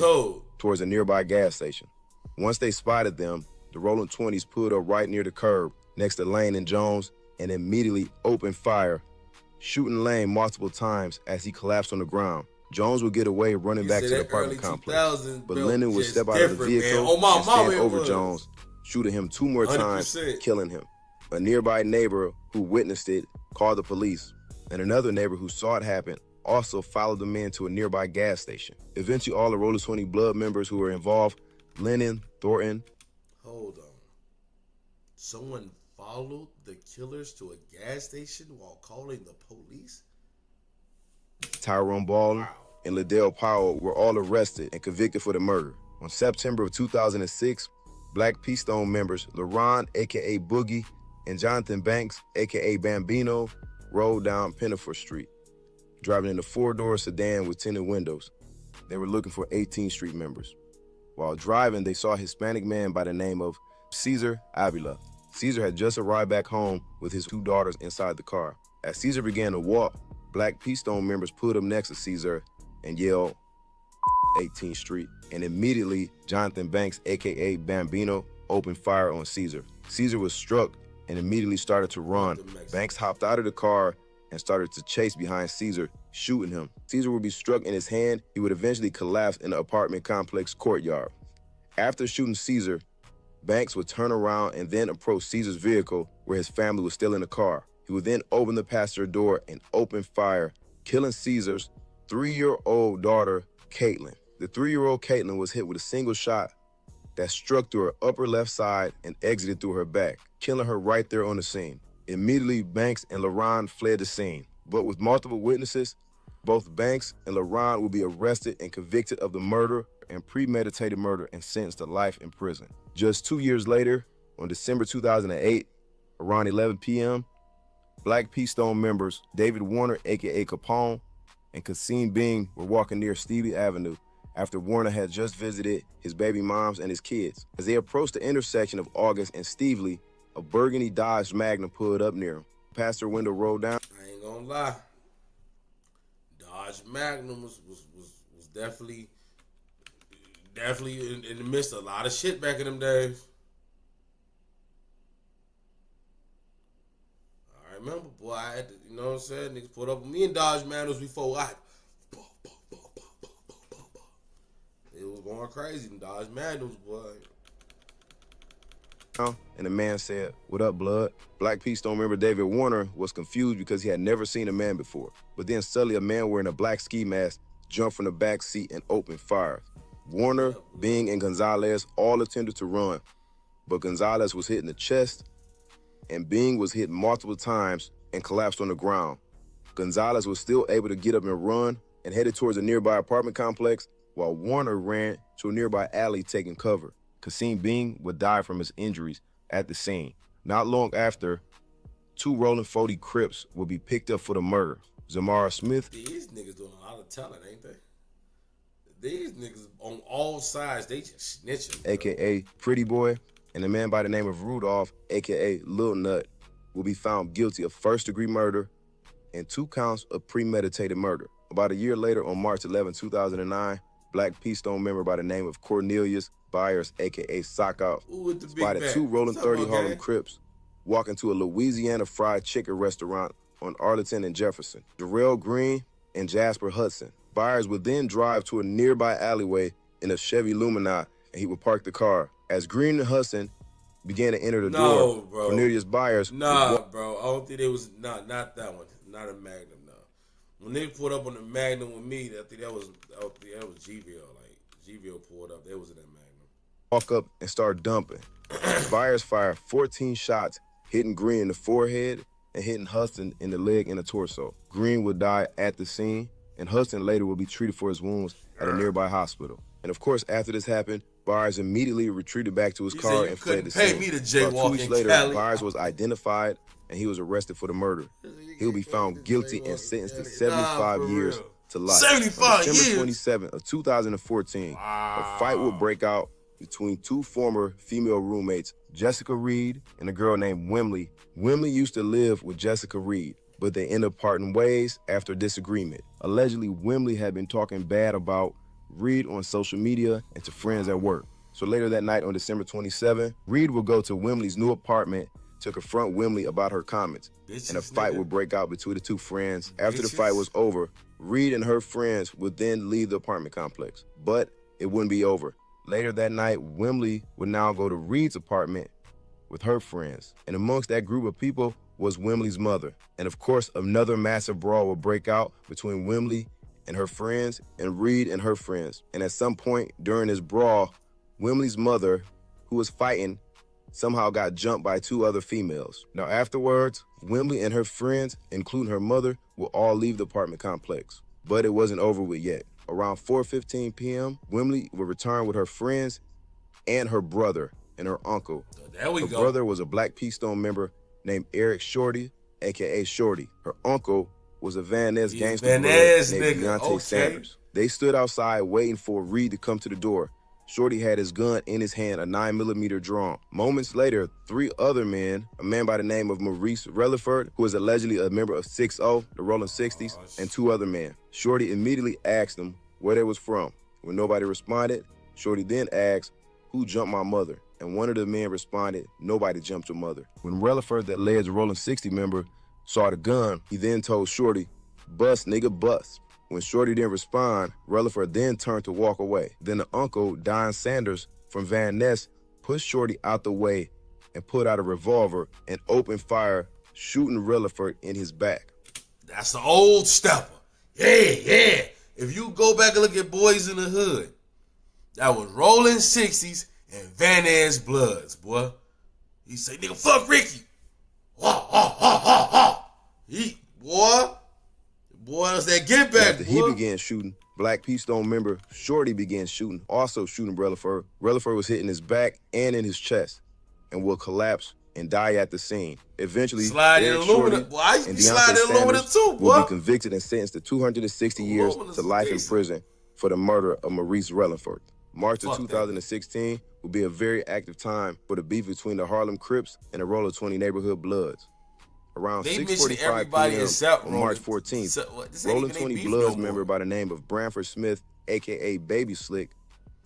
towards a nearby gas station. Once they spotted them, the Rollin 20s pulled up right near the curb next to Lane and Jones and immediately opened fire, shooting Lane multiple times as he collapsed on the ground. Jones would get away running back to the apartment complex, but Lennon would step out of the vehicle and stand over Jones, shooting him 2 more times, killing him. A nearby neighbor who witnessed it called the police, and another neighbor who saw it happen also followed the men to a nearby gas station. Eventually, all the Rollin 20 Blood members who were involved, Lennon, Thornton. Hold on. Someone followed the killers to a gas station while calling the police? Tyrone Baldwin and Liddell Powell were all arrested and convicted for the murder. On September of 2006, Black P Stone members LaRon, a.k.a. Boogie, and Jonathan Banks, a.k.a. Bambino, rode down Pinafore Street, driving in a 4-door sedan with tinted windows. They were looking for 18th Street members. While driving, they saw a Hispanic man by the name of Cesar Avila. Cesar had just arrived back home with his 2 daughters inside the car. As Cesar began to walk, Black P Stone members pulled up next to Cesar and yelled 18th Street, and immediately Jonathan Banks, a.k.a. Bambino, opened fire on Cesar. Cesar was struck and immediately started to run. Banks hopped out of the car and started to chase behind Cesar, shooting him. Cesar would be struck in his hand. He would eventually collapse in the apartment complex courtyard. After shooting Cesar, Banks would turn around and then approach Cesar's vehicle where his family was still in the car. He would then open the passenger door and open fire, killing Cesar's 3-year-old daughter, Caitlin. The 3-year-old Caitlin was hit with a single shot that struck through her upper left side and exited through her back, killing her right there on the scene. Immediately, Banks and LaRon fled the scene. But with multiple witnesses, both Banks and LaRon will be arrested and convicted of the murder and premeditated murder and sentenced to life in prison. Just 2 years later, on December 2008, around 11 p.m., Black P Stone members David Warner, a.k.a. Capone, and Kasim Bing were walking near Stevie Avenue after Warner had just visited his baby moms and his kids. As they approached the intersection of August and Stevely, a burgundy Dodge Magnum pulled up near him. Passenger window rolled down. I ain't gonna lie. Dodge Magnum was definitely in the midst of a lot of shit back in them days. I remember, boy, I had to, you know what I'm saying? Niggas pulled up with me in Dodge Magnums before it was going crazy in Dodge Magnums, boy. And the man said, "What up, blood?" Black P Stone member David Warner was confused because he had never seen a man before. But then suddenly a man wearing a black ski mask jumped from the back seat and opened fire. Warner, Bing, and Gonzalez all attempted to run, but Gonzalez was hit in the chest and Bing was hit multiple times and collapsed on the ground. Gonzalez was still able to get up and run and headed towards a nearby apartment complex while Warner ran to a nearby alley taking cover. Kasim Bing would die from his injuries at the scene. Not long after, 2 Rollin 40 Crips would be picked up for the murder. Zamara Smith. These niggas doing a lot of talent, ain't they? These niggas on all sides, they just snitching. A.k.a. Pretty Boy, and a man by the name of Rudolph, a.k.a. Lil Nut, will be found guilty of first-degree murder and 2 counts of premeditated murder. About a year later, on March 11, 2009, Black P Stone member by the name of Cornelius Byers, a.k.a. Sockout, spotted 2 Rollin 30 Harlem Crips walk into a Louisiana fried chicken restaurant on Arlington and Jefferson. Darrell Green and Jasper Hudson. Byers would then drive to a nearby alleyway in a Chevy Lumina, and he would park the car. As Green and Hudson began to enter the door, bro. Cornelius Byers... bro. I don't think it was... not that one. Not a Magnum, no. When they pulled up on the Magnum with me, I think that was GVL. Like, GVL pulled up. They was in that Magnum. walk up and start dumping. Byers fired 14 shots, hitting Green in the forehead and hitting Huston in the leg and the torso. Green would die at the scene, and Huston later will be treated for his wounds at a nearby hospital. And of course, after this happened, Byers immediately retreated back to his car and fled the scene. About 2 weeks later, Byers was identified and he was arrested for the murder. He will be found guilty and sentenced to 75 years to life. 75 years? December 27th of 2014, a fight will break out between two former female roommates, Jessica Reed and a girl named Wimley. Wimley used to live with Jessica Reed, but they ended up parting ways after a disagreement. Allegedly, Wimley had been talking bad about Reed on social media and to friends at work. So later that night on December 27th, Reed will go to Wimley's new apartment to confront Wimley about her comments. And a fight would break out between the two friends. After the fight was over, Reed and her friends would then leave the apartment complex. But it wouldn't be over. Later that night, Wimley would now go to Reed's apartment with her friends. And amongst that group of people was Wimley's mother. And of course, another massive brawl would break out between Wimley and her friends and Reed and her friends. And at some point during this brawl, Wimley's mother, who was fighting, somehow got jumped by 2 other females. Now afterwards, Wimley and her friends, including her mother, will all leave the apartment complex. But it wasn't over with yet. Around 4:15 p.m., Wimley would return with her friends and her brother and her uncle. There we go. Her brother was a Black Keystone member named Eric Shorty, a.k.a. Shorty. Her uncle was a Van Ness gangster named Deontay Sanders. They stood outside waiting for Reed to come to the door. Shorty had his gun in his hand, a 9mm drawn. Moments later, 3 other men, a man by the name of Maurice Relaford, who is allegedly a member of 6-0, the Rollin 60s, and 2 other men. Shorty immediately asked them where they was from. When nobody responded, Shorty then asked, "Who jumped my mother?" And one of the men responded, "Nobody jumped your mother." When Relaford, that alleged Rollin 60 member, saw the gun, he then told Shorty, "Bust, nigga, bust." When Shorty didn't respond, Relaford then turned to walk away. Then the uncle, Don Sanders from Van Ness, pushed Shorty out the way and put out a revolver and opened fire, shooting Relaford in his back. That's the old stepper. Yeah. If you go back and look at Boys in the Hood, that was Rollin 60s and Van Ness Bloods, boy. He say, "Nigga, fuck Ricky." Boy, that's that get back. After he began shooting, Black Keystone member Shorty began shooting, also shooting Relaford. Relaford was hit in his back and in his chest and will collapse and die at the scene. Eventually, Eric Shorty and Deontay Sanders will be convicted and sentenced to 260 years to life in prison for the murder of Maurice Relaford. March of 2016 will be a very active time for the beef between the Harlem Crips and the Rollin 20 neighborhood Bloods. Around 6:45 p.m. on March 14th, Rollin 20 Bloods member by the name of Branford Smith, a.k.a. Baby Slick,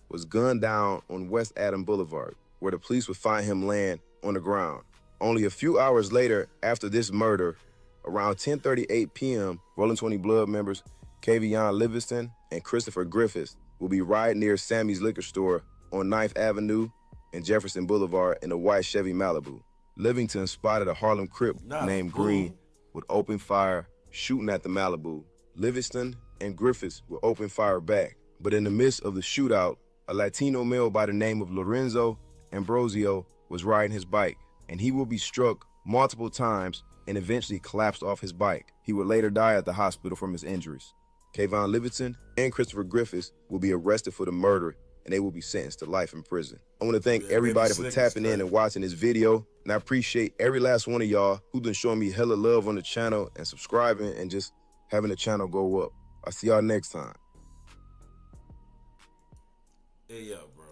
was gunned down on West Adam Boulevard, where the police would find him laying on the ground. Only a few hours later after this murder, around 10:38 p.m., Rollin 20 Blood members Kavion Livingston and Christopher Griffiths will be right near Sammy's Liquor Store on 9th Avenue and Jefferson Boulevard in a white Chevy Malibu. Livingston spotted a Harlem Crip named Green with open fire, shooting at the Malibu. Livingston and Griffiths would open fire back. But in the midst of the shootout, a Latino male by the name of Lorenzo Ambrosio was riding his bike, and he will be struck multiple times and eventually collapsed off his bike. He would later die at the hospital from his injuries. Kayvon Livingston and Christopher Griffiths will be arrested for the murder, and they will be sentenced to life in prison. I want to thank everybody for tapping in and watching this video, and I appreciate every last one of y'all who's been showing me hella love on the channel and subscribing and just having the channel go up. I'll see y'all next time. Hey, yo, bro.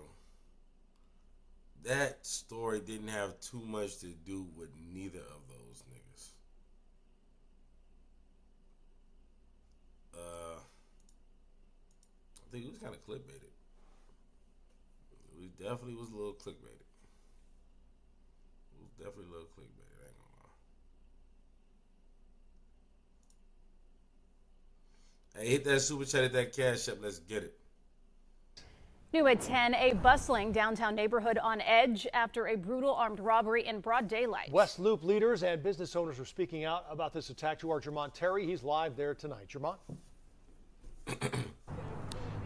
That story didn't have too much to do with neither of those niggas. I think it was kind of clickbaited. It definitely was a little clickbaited. It was definitely a little clickbaited, I ain't gonna lie. Hey, hit that super chat, hit that cash up, let's get it. New at 10, a bustling downtown neighborhood on edge after a brutal armed robbery in broad daylight. West Loop leaders and business owners are speaking out about this attack. To our Jermont Terry, he's live there tonight. Jermont?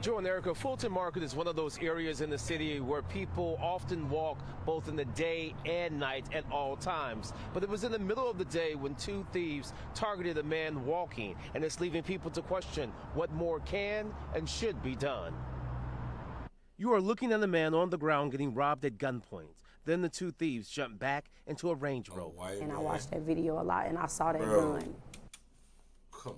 Joe and Erica, Fulton Market is one of those areas in the city where people often walk both in the day and night at all times. But it was in the middle of the day when two thieves targeted a man walking, and it's leaving people to question what more can and should be done. You are looking at a man on the ground getting robbed at gunpoint. Then the two thieves jump back into a Range Rover. And I watched that video a lot, and I saw that gun. Come on,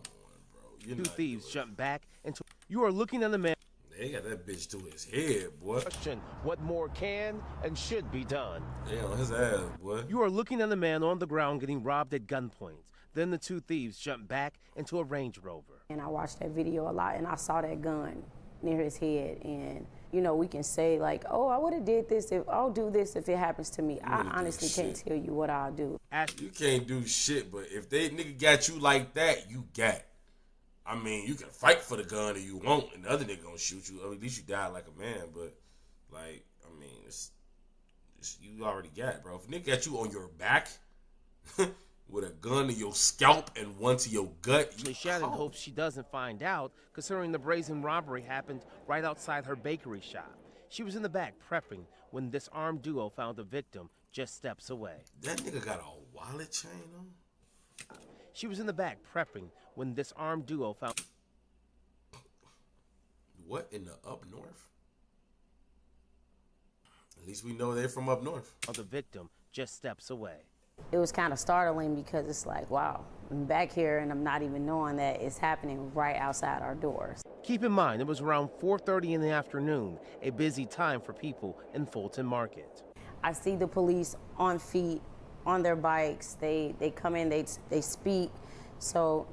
bro. Two thieves jump back into. You are looking at a man. They got that bitch to his head, boy. Question what more can and should be done. Yeah, on his ass, boy. You are looking at a man on the ground getting robbed at gunpoint. Then the two thieves jump back into a Range Rover. And I watched that video a lot, and I saw that gun near his head. And, you know, we can say, like, oh, I would have did this, I'll do this if it happens to me. I honestly can't tell you what I'll do. You can't do shit, but if they nigga got you like that, you got. I mean, you can fight for the gun if you want, and the other nigga gonna shoot you. I mean, at least you die like a man, but, like, I mean, it's you already got it, bro. If a nigga got you on your back with a gun to your scalp and one to your gut, Shannon hopes she doesn't find out, considering the brazen robbery happened right outside her bakery shop. She was in the back prepping when this armed duo found the victim just steps away. That nigga got a wallet chain on? She was in the back prepping when this armed duo found. What in the up north? At least we know they're from up north. The victim just steps away. It was kind of startling because it's like, wow, I'm back here and I'm not even knowing that it's happening right outside our doors. Keep in mind, it was around 4:30 in the afternoon, a busy time for people in Fulton Market. I see the police on feet, on their bikes. They come in, they speak. So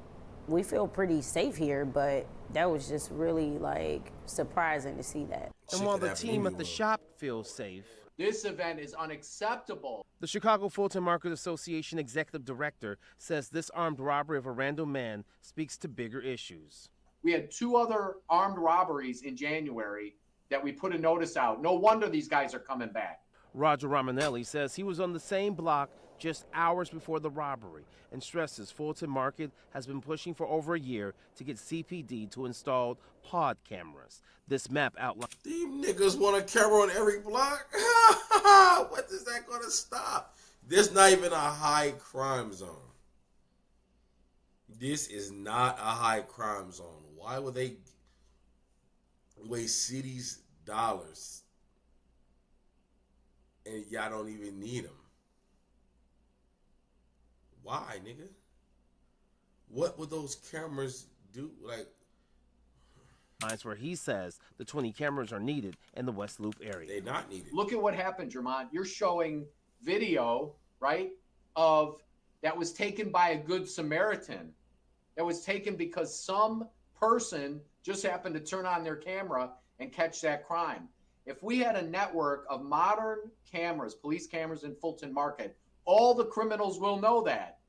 we feel pretty safe here, but that was just really, like, surprising to see that. And while the team at the shop feels safe, this event is unacceptable. The Chicago Fulton Market Association executive director says this armed robbery of a random man speaks to bigger issues. We had 2 other armed robberies in January that we put a notice out. No wonder these guys are coming back. Roger Romanelli says he was on the same block just hours before the robbery and stresses Fulton Market has been pushing for over a year to get CPD to install pod cameras. This map outlines. These niggas want a camera on every block? What is that gonna stop? This not even a high crime zone. This is not a high crime zone. Why would they waste cities' dollars and y'all don't even need them? Why, nigga? What would those cameras do? Like, where he says the 20 cameras are needed in the West Loop area. They're not needed. Look at what happened, Jermont. You're showing video, right, of that was taken by a good Samaritan. That was taken because some person just happened to turn on their camera and catch that crime. If we had a network of modern cameras, police cameras in Fulton Market, all the criminals will know that.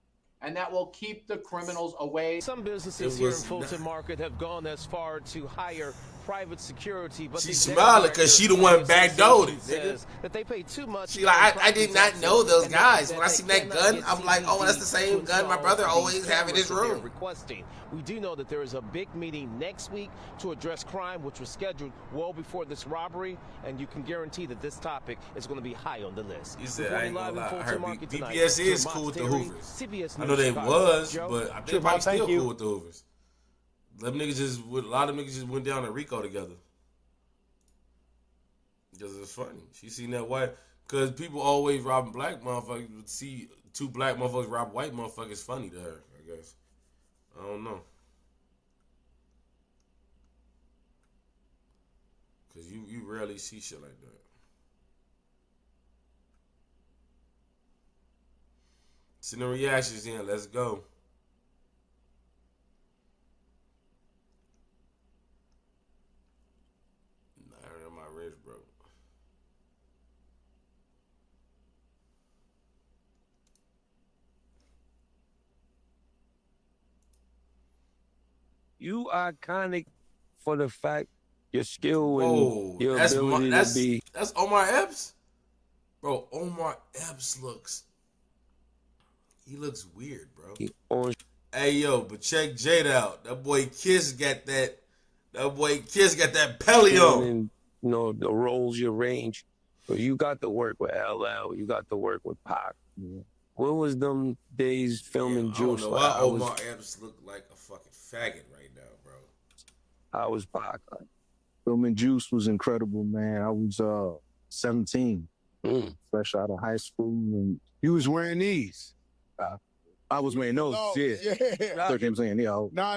And that will keep the criminals away. Some businesses here in Fulton Market have gone as far to hire private security, but she's smiling because she the one backdoored it, nigga. That they pay too much. She like, I did not know those guys. When I seen that gun, I'm like, oh, that's the same gun my brother always have in his room. Requesting. We do know that there is a big meeting next week to address crime, which was scheduled well before this robbery, and you can guarantee that this topic is going to be high on the list. You said I ain't gonna lie. I heard BPS is cool with the Hoovers. I know they was, but I think they probably still cool with the Hoovers. A lot of niggas just went down to Rico together. Because it's funny. She seen that white. Because people always robbing black motherfuckers. See 2 black motherfuckers rob white motherfuckers funny to her, I guess. I don't know. Because you rarely see shit like that. Send the reactions in. Let's go. You are iconic for the fact your skill and your ability to be. That's Omar Epps? Bro, Omar Epps looks weird, bro. Hey, yo, but check Jade out. That boy Kiss got that That boy Kiss got that belly on. And, you know, the roles, your range. But you got to work with LL. You got to work with Pac. Yeah. What was them days filming Juice? I don't know why Omar Epps look like a fucking faggot right now, bro. I was Pac. Filming Juice was incredible, man. I was 17, fresh out of high school, and you was wearing these. I was wearing those. Yeah. That's what I'm saying. Yeah. Nah.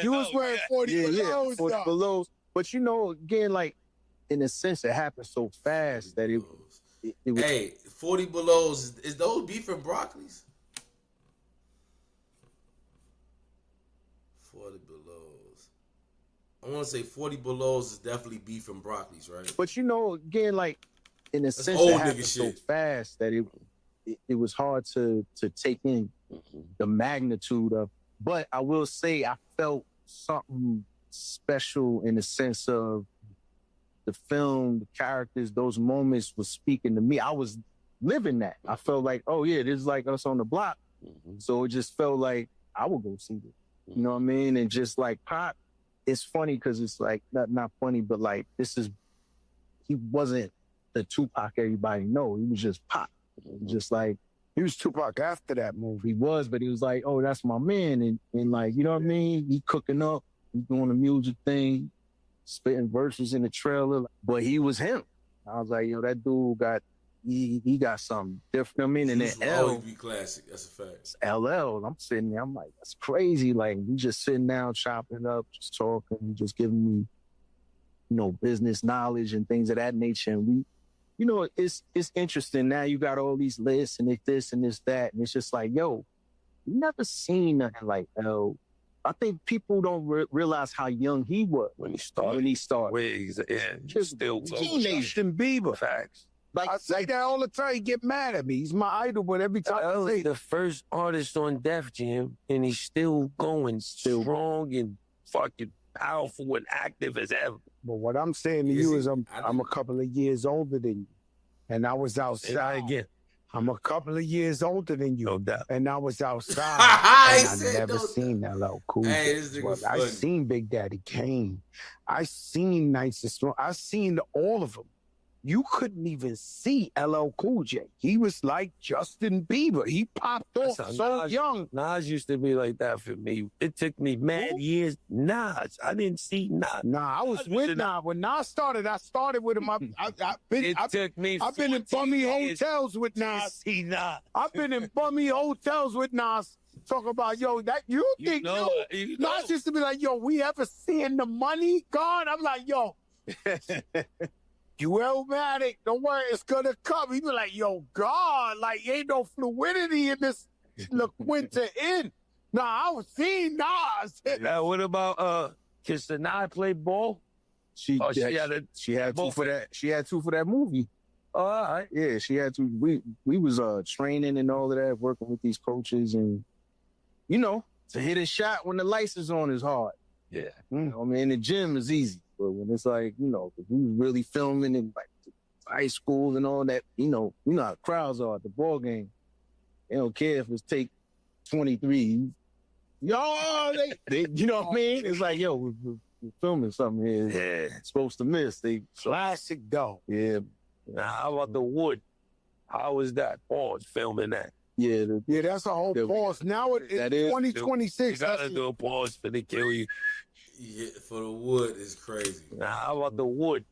You was wearing 40 belows. 40 belows. But you know, again, like in a sense, it happened so fast that it was. Hey, 40 belows is those beef and broccolis? 40 belows. I want to say 40 belows is definitely beef and broccolis, right? But you know, again, like in a sense, old it nigga happened so shit. fast that it was hard to take in the magnitude of. But I will say, I felt something special in the sense of the film, the characters, those moments was speaking to me. I was living that. I felt like, oh yeah, this is like us on the block. So it just felt like I would go see it. You know what I mean? And just like Pop, it's funny because it's like not funny, but like he wasn't the Tupac everybody know. He was just Pop. Just like he was Tupac after that movie. He was, but he was like, oh, that's my man, and like, you know what I mean? He cooking up, he doing the music thing, spitting verses in the trailer, but he was him. I was like, yo, that dude he got something different. I mean, and then always be classic. That's a fact. LL, I'm sitting there, I'm like, that's crazy. Like, we just sitting down, chopping up, just talking, just giving me, you know, business knowledge and things of that nature. And we, you know, it's interesting. Now you got all these lists and it's this and it's that. And it's just like, yo, you never seen nothing like L. I think people don't realize how young he was when he started. Wigs, just still Justin Bieber. Facts. Like, I say that all the time. He get mad at me. He's my idol, but every time I say the first artist on Def Jam, and he's still going, strong and fucking powerful and active as ever. But what I'm saying to you is I'm a couple of years older than you, and I was outside again. I'm a couple of years older than you, no doubt. And I was outside, and I never seen LL Cool. Hey, this nigga I seen Big Daddy Kane. I seen Nice and Strong. I seen all of them. You couldn't even see LL Cool J. He was like Justin Bieber. He popped off so young. Nas used to be like that for me. It took me mad years. Nas, I didn't see Nas. Nah, I was with Nas. When Nas started, I started with him. I've been in bummy hotels with Nas. I've been in bummy hotels with Nas. Talk about, yo, that you think Nas used to be like, yo, we ever seeing the money gone? I'm like, yo. You Illmatic, don't worry, it's gonna come. He be like, yo, God, like, ain't no fluidity in this La Quinta Inn. Nah, I was seeing Nas. Now, what about, can Sanaa play ball? She had two for that. She had two for that movie. Oh, all right. Yeah, she had two. We was training and all of that, working with these coaches, and you know, to hit a shot when the lights is on is hard. Yeah. I mean, in the gym is easy. But when it's like, you know, we really filming in like high school and all that, you know how crowds are at the ball game. They don't care if it's take 23. Yo, they you know what I mean? It's like, yo, we're filming something here. Yeah. It's supposed to miss. They classic though. Yeah. Now, how about the Wood? How was that? Pause filming that. Yeah, that's a whole pause. Now it's 2026. You gotta do a pause for they kill you. Yeah, for the Wood is crazy. Now, how about the Wood?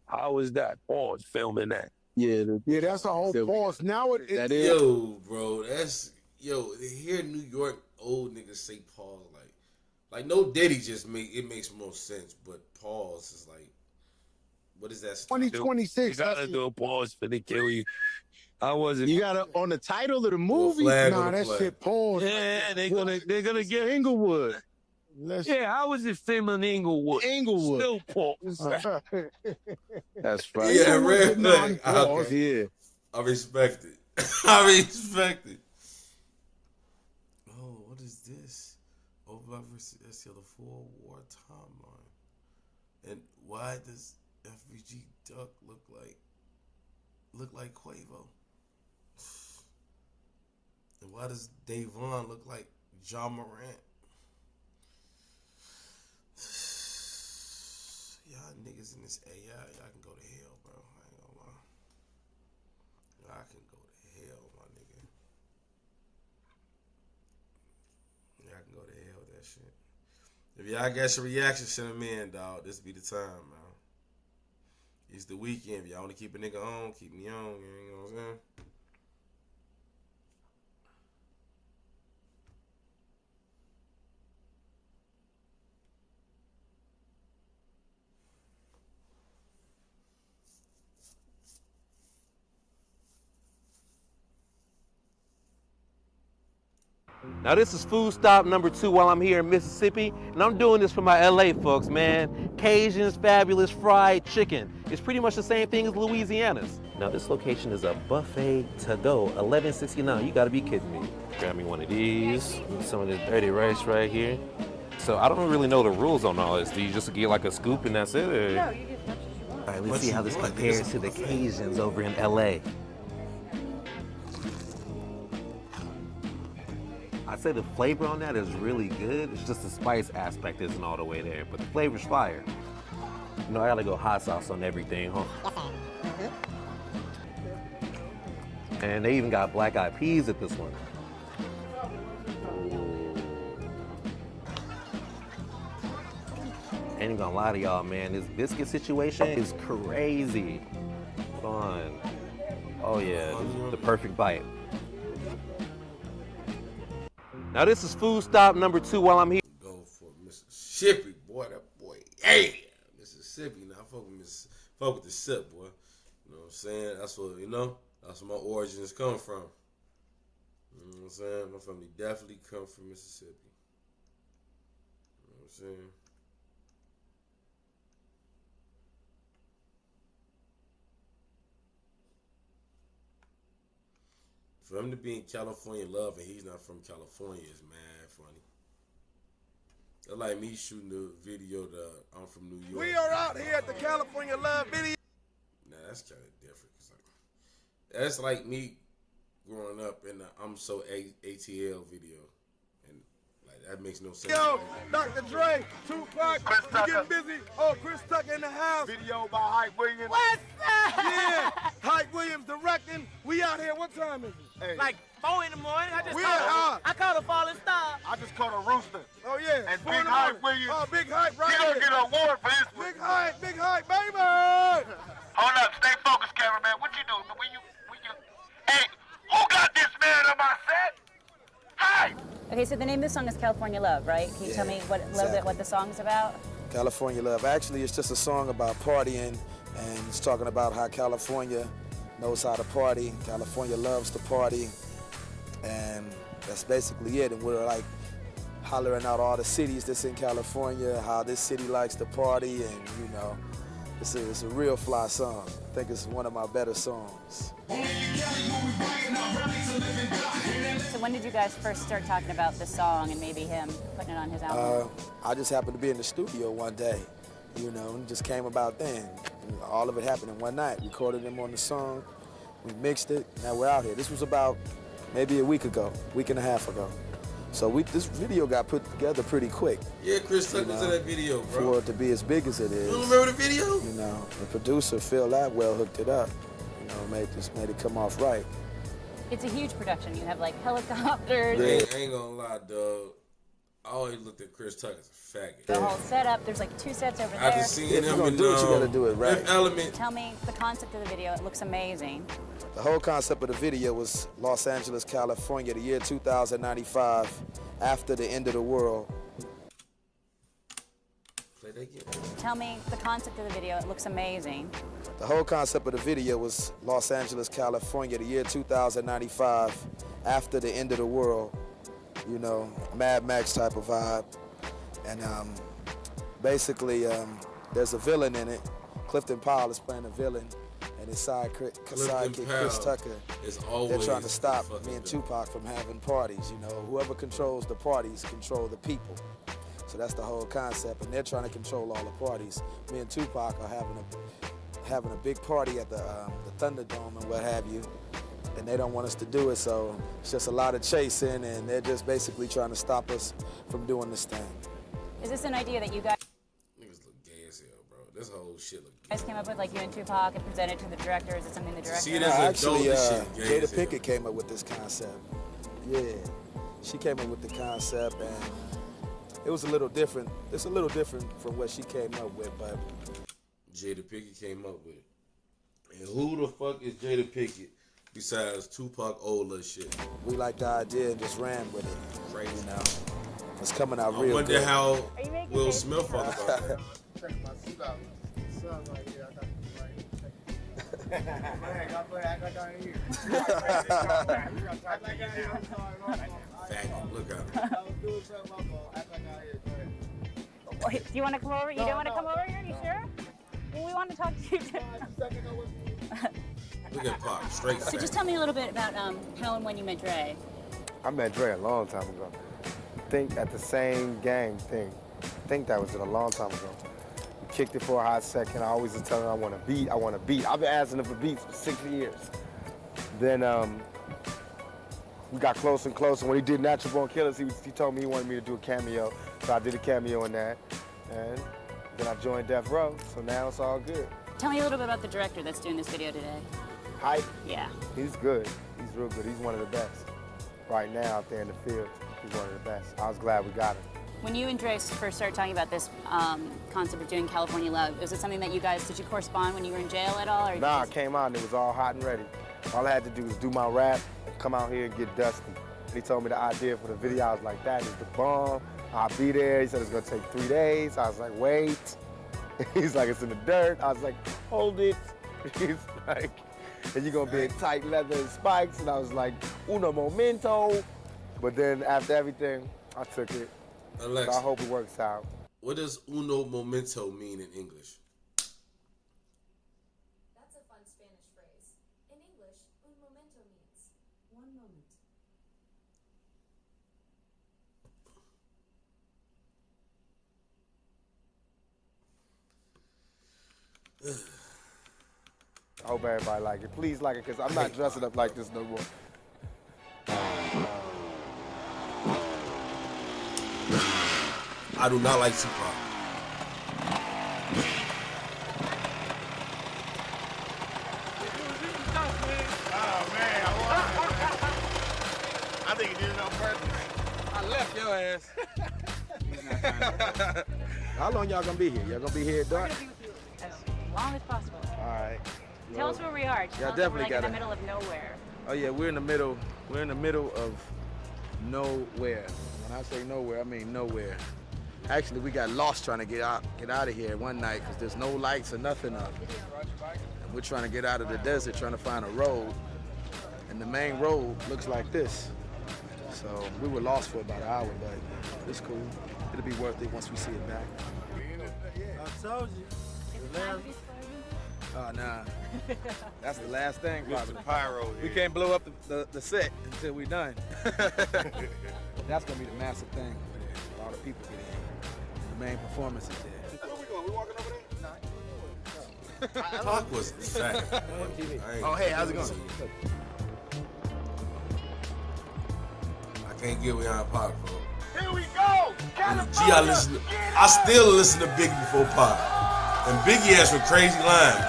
How was that? Pause filming that. Yeah, that's a whole pause. Now it's yo, bro, here in New York, old niggas say pause like no Diddy just makes more sense, but pause is like, what is that? 2026. You gotta do a pause for they kill you. I wasn't. You gotta on the title of the movie. Nah, that shit pause. Yeah, they're gonna get Inglewood. How was it filming Inglewood? Still pause. That's right. Yeah, red flag. Yeah. I respect it. I respect it. Oh, what is this? Over versus Escalating, the 4-war timeline. And why does FBG Duck look like Quavo? And why does Davon look like John Morant? Y'all niggas in this AI, y'all can go to hell, bro. I ain't gonna lie. Y'all can go to hell, my nigga. Y'all can go to hell with that shit. If y'all got your reaction, send them in, dog. This be the time, man. It's the weekend. If y'all want to keep a nigga on, keep me on. You know what I'm saying? Now this is food stop number 2 while I'm here in Mississippi, and I'm doing this for my LA folks, man. Cajun's Fabulous Fried Chicken. It's pretty much the same thing as Louisiana's. Now this location is a buffet to go, $11.69. You gotta be kidding me. Grab me one of these, some of this dirty rice right here. So I don't really know the rules on all this. Do you just get like a scoop and that's it? Or? No, you get as much as you want. All right, let's see how this compares to the Cajuns over in LA. I'd say the flavor on that is really good. It's just the spice aspect isn't all the way there, but the flavor's fire. You know, I gotta go hot sauce on everything, huh? And they even got black-eyed peas at this one. Ain't even gonna lie to y'all, man. This biscuit situation is crazy. Hold on. Oh yeah, this is the perfect bite. Now this is food stop number 2 while I'm here. Go for Mississippi, boy. That boy, yeah, Mississippi. Now fuck with the sip, boy. You know what I'm saying? That's what That's where my origins come from. You know what I'm saying? My family definitely come from Mississippi. You know what I'm saying? For him to be in California love and he's not from California is mad funny. That's like me shooting the video that I'm from New York. We are out here at the California Love video. Nah, that's kind of different. That's like me growing up in the I'm So ATL video. And like that makes no sense. Yo, Dr. Dre, Tupac, we getting busy. Oh, Chris Tucker in the house. Video by Hype Williams. What's up? Yeah, Hype Williams directing. We out here, what time is it? Hey. Like 4 in the morning. I caught a falling star. I just caught a rooster. Oh yeah. And Big Hype Williams. Oh, Big Hype right here. He gonna get an award for this one. Big Hype, baby. Hold up, stay focused, cameraman. What you do? Hey, who got this man on my set? Hype. Okay, so the name of the song is California Love, right? Can you tell me a little bit what the song's about? California Love. Actually, it's just a song about partying, and it's talking about how California knows how to party. California loves to party, and that's basically it. And we're like hollering out all the cities that's in California, how this city likes to party, and you know, it's a real fly song. I think it's one of my better songs. So when did you guys first start talking about this song and maybe him putting it on his album? I just happened to be in the studio one day, you know, and it just came about then. All of it happened in one night. Recorded him on the song, we mixed it, now we're out here. This was about maybe a week and a half ago. So this video got put together pretty quick. Yeah, Chris Tucker was in that video, bro. For it to be as big as it is. You remember the video? You know, the producer, Phil Atwell, hooked it up. You know, made it come off right. It's a huge production. You have like helicopters. I ain't gonna lie, dog. I always looked at Chris Tucker as a faggot. The whole setup, there's like 2 sets over there. After seeing him you gotta do it right. Element. Tell me the concept of the video. It looks amazing. The whole concept of the video was Los Angeles, California, the year 2095, after the end of the world. Play that again. Tell me the concept of the video. It looks amazing. The whole concept of the video was Los Angeles, California, the year 2095, after the end of the world. You know, Mad Max type of vibe. And basically, there's a villain in it. Clifton Powell is playing a villain, and his sidekick Chris Tucker. They're trying to stop me and Tupac from having parties. You know, whoever controls the parties control the people. So that's the whole concept, and they're trying to control all the parties. Me and Tupac are having a big party at the Thunderdome and what have you. And they don't want us to do it, so it's just a lot of chasing, and they're just basically trying to stop us from doing this thing. Is this an idea that you guys... Niggas look gay as hell, bro. shit look good. You guys came up with, like, you and Tupac and presented to the director. Is it something the director? See, it is actually, Jada Pinkett came up with this concept. Yeah, she came up with the concept, and it was a little different. It's a little different from what she came up with, but Jada Pinkett came up with it. And who the fuck is Jada Pinkett besides Tupac old little shit? We liked the idea and just ran with it. Crazy. You know, it's coming out real good. I wonder how Will Smith felt about that. Check my suit out. Sounds like, yeah, I got the right. Man, y'all play act like I ain't here. Act like I ain't here. I'm sorry. Faggot, look at him. I was doing something my fault. Act like I ain't here. Go ahead. Wait, do you want to come over? You don't want to come over here? You sure? Well, we want to talk to you too. Look at Pac, straight So just tell me a little bit about how and when you met Dre. I met Dre a long time ago. I think at the same gang thing. I think that was a long time ago. We kicked it for a hot second. I always was telling him I want to beat. I've been asking him for beats for 6 years. Then we got closer and closer. When he did Natural Born Killers, he told me he wanted me to do a cameo. So I did a cameo in that. And then I joined Death Row, so now it's all good. Tell me a little bit about the director that's doing this video today. Hype? Yeah. He's good. He's real good. He's one of the best. Right now out there in the field, he's one of the best. I was glad we got him. When you and Dre first started talking about this concept of doing California Love, was it something that did you correspond when you were in jail at all? Or Nah, I came out and it was all hot and ready. All I had to do was do my rap, come out here and get dusty. He told me the idea for the video. I was like, that is the bomb. I'll be there. He said it's gonna take 3 days. I was like, wait. He's like, it's in the dirt. I was like, hold it. He's like, and you're gonna be in tight leather and spikes. And I was like, uno momento. But then after everything, I took it. Alexa, so I hope it works out. What does uno momento mean in English? That's a fun Spanish phrase. In English, un momento means 1 moment. I hope everybody like it. Please like it, because I'm not dressing up like this no more. I do not like Tupac. Oh, man. I think he did it on purpose. I left your ass. How long y'all gonna be here? Y'all gonna be here at dark? As long as possible. All right. Tell us where we are. Yeah, We're definitely like in the middle of nowhere. Oh yeah, we're in the middle. We're in the middle of nowhere. When I say nowhere, I mean nowhere. Actually, we got lost trying to get out of here one night because there's no lights or nothing up. And we're trying to get out of the desert, trying to find a road. And the main road looks like this. So we were lost for about an hour, but it's cool. It'll be worth it once we see it back. I told you. Oh, nah. That's the last thing, probably. Pyro. We can't blow up the set until we're done. That's gonna be the massive thing. All the people get in. The main performance is there. Where we going? We walking over there? Pac was fat. Oh, hey, how's it going? I can't get behind Pac, bro. Here we go! Gee, I still listen to Biggie before Pac. And Biggie has some crazy lines.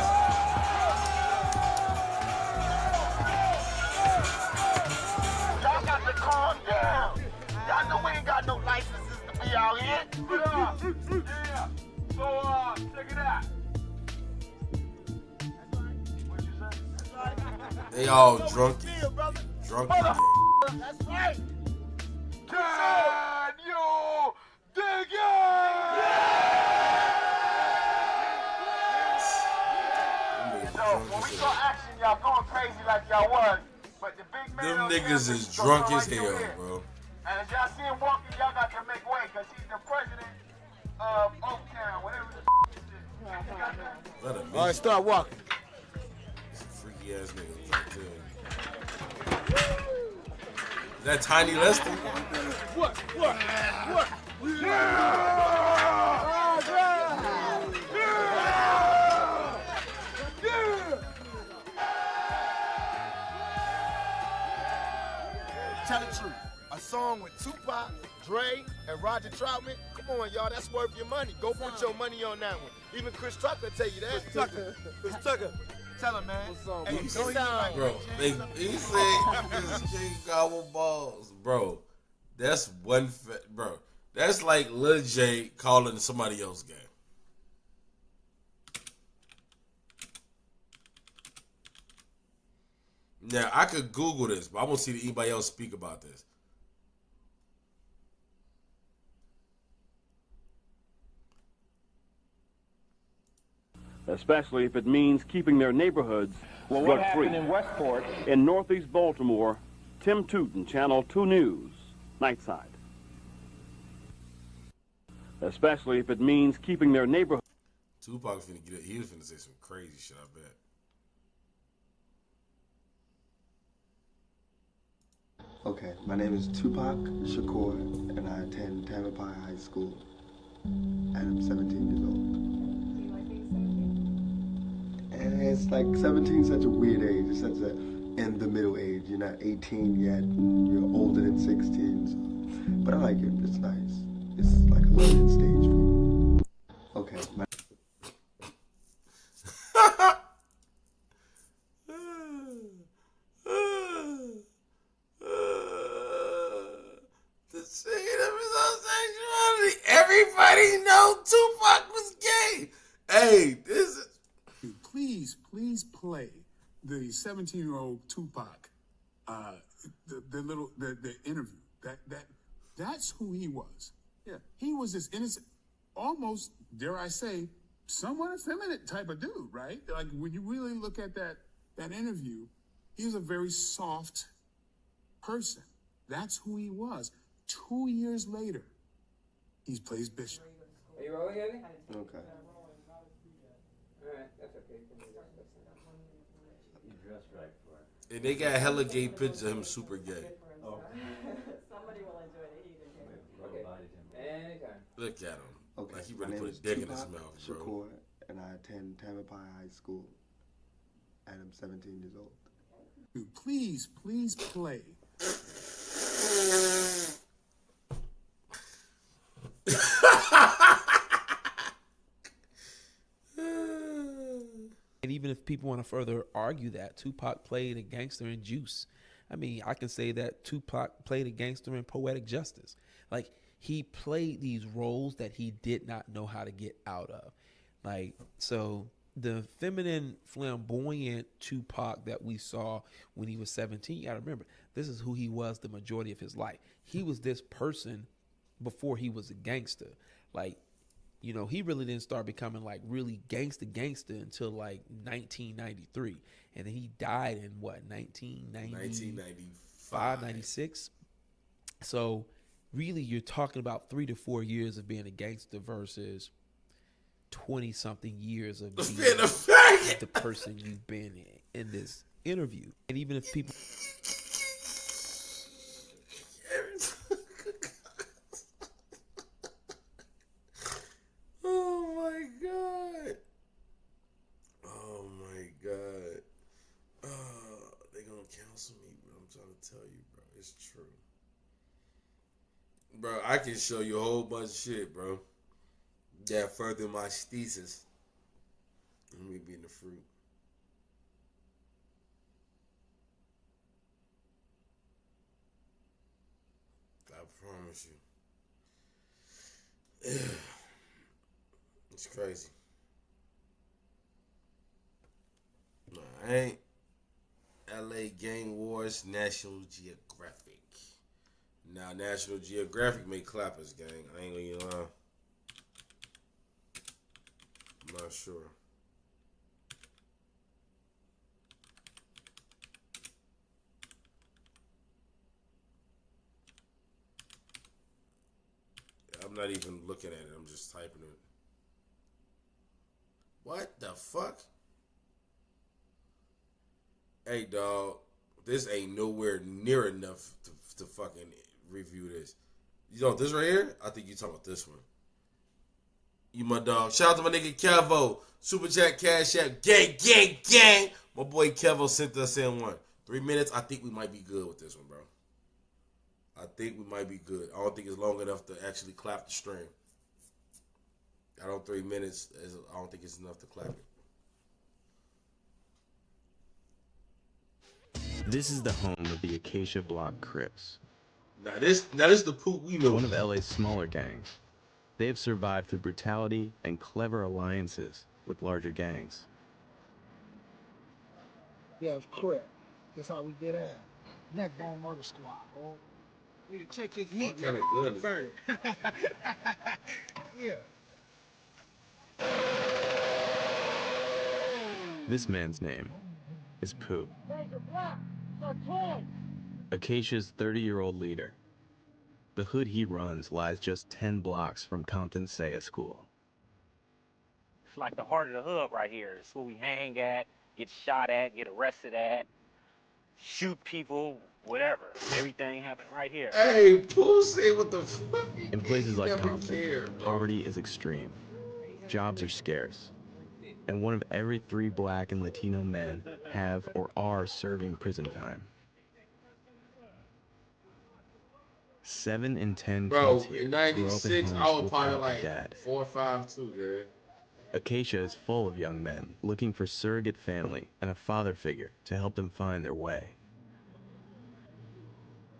Y'all got to calm down. Y'all know we ain't got no licenses to be out here. Yeah. So, check it out. What you say? That's right. They all drunk. Drunk. That's right. Can you dig it? So, when we saw action, y'all going crazy like y'all was. But the big man Them niggas is drunk as hell, bro. And as y'all see him walking, y'all got to make way, because he's the president of Oaktown, whatever the is. All right, start walking. Freaky ass nigga. Is that Tiny Lester? What? Tell the truth. A song with Tupac, Dre, and Roger Troutman, Come on, y'all. That's worth your money. Go put your money on that one. Even Chris Tucker tell you that. Chris Tucker. Tell him, man. What's up, hey, bro? He said King Gobble Balls, bro. That's bro. That's like Lil J calling somebody else's game. Now I could Google this, but I won't see anybody else speak about this. Especially if it means keeping their neighborhoods well, what drug-free. happened in Westport? In Northeast Baltimore, Tim Tootin, Channel 2 News, Nightside. Especially if it means keeping their neighborhood. Tupac finna get it. He was finna say some crazy shit, I bet. Okay, my name is Tupac Shakur, and I attend Tamalpais High School, and I'm 17 years old. And it's like 17 is such a weird age. It's such a in the middle age. You're not 18 yet. You're older than 16. So. But I like it. It's nice. It's like a learning stage for me. Okay. The shade of his own sexuality. Everybody know Tupac was gay. Hey, this is. Please play the 17-year-old Tupac, the interview. That's who he was. Yeah, he was this innocent, almost, dare I say, somewhat effeminate type of dude, right? Like when you really look at that interview, he was a very soft person. That's who he was. 2 years later, he plays Bishop. Are you rolling, Eddie? Okay. Alright, that's okay. You dressed right for it. And they got hella gay pictures of him super gay. Oh. Somebody will enjoy the heat again. Okay. Anytime. Look at him. Okay. Like he My really name put a is dick in his Tupac mouth, Shakur, bro. and I attend Tamalpais High School, and I'm 17 years old. Please play. And even if people want to further argue that, Tupac played a gangster in Juice. I mean, I can say that Tupac played a gangster in Poetic Justice. Like, he played these roles that he did not know how to get out of. Like, so the feminine, flamboyant Tupac that we saw when he was 17, you got to remember, this is who he was the majority of his life. He was this person before he was a gangster. Like, you know, he really didn't start becoming like really gangster until like 1993. And then he died in what, 1995, 96? So really you're talking about 3 to 4 years of being a gangster versus 20 something years of being the person you've been in this interview. And even if people Oh my God. Oh my God. They gonna cancel me, bro. I'm trying to tell you, bro. It's true. Bro, I can show you a whole bunch of shit, bro, that further my thesis. Let me be in the fruit. I promise you. It's crazy. Nah, I ain't. LA Gang Wars, National Geographic. Now, National Geographic make clappers, gang. I ain't gonna lie. I'm not sure. I'm not even looking at it. I'm just typing it. What the fuck? Hey, dog. This ain't nowhere near enough to fucking review this. You know this right here? I think you talking about this one. You my dog. Shout out to my nigga Kevo. Super Chat, Cash App. Gang, gang, gang. My boy Kevo sent us in 3 minutes. I think we might be good with this one, bro. I think we might be good. I don't think it's long enough to actually clap the stream. I don't 3 minutes. I don't think it's enough to clap it. This is the home of the Acacia Block Crips. Now this the poop we know. One of LA's smaller gangs. They have survived through brutality and clever alliances with larger gangs. Yeah, it's crip. That's how we get at. Neckbone murder squad. Oh, we can check this meat. Kind of good. Burn it. Yeah. This man's name is Poop. Acacia's 30-year-old leader. The hood he runs lies just 10 blocks from Compton's Saya School. It's like the heart of the hood right here. It's where we hang at, get shot at, get arrested at, shoot people, whatever. Everything happened right here. Hey, Pussy, what the fuck? In places like Never Compton, cared, bro. poverty is extreme. Jobs are scarce. And one of every 3 black and Latino men have or are serving prison time. 7 in 10 Bro, kids here in grow up in '96, I homes was probably without a like dad. 4 or 5 too, dude. Acacia is full of young men looking for surrogate family and a father figure to help them find their way.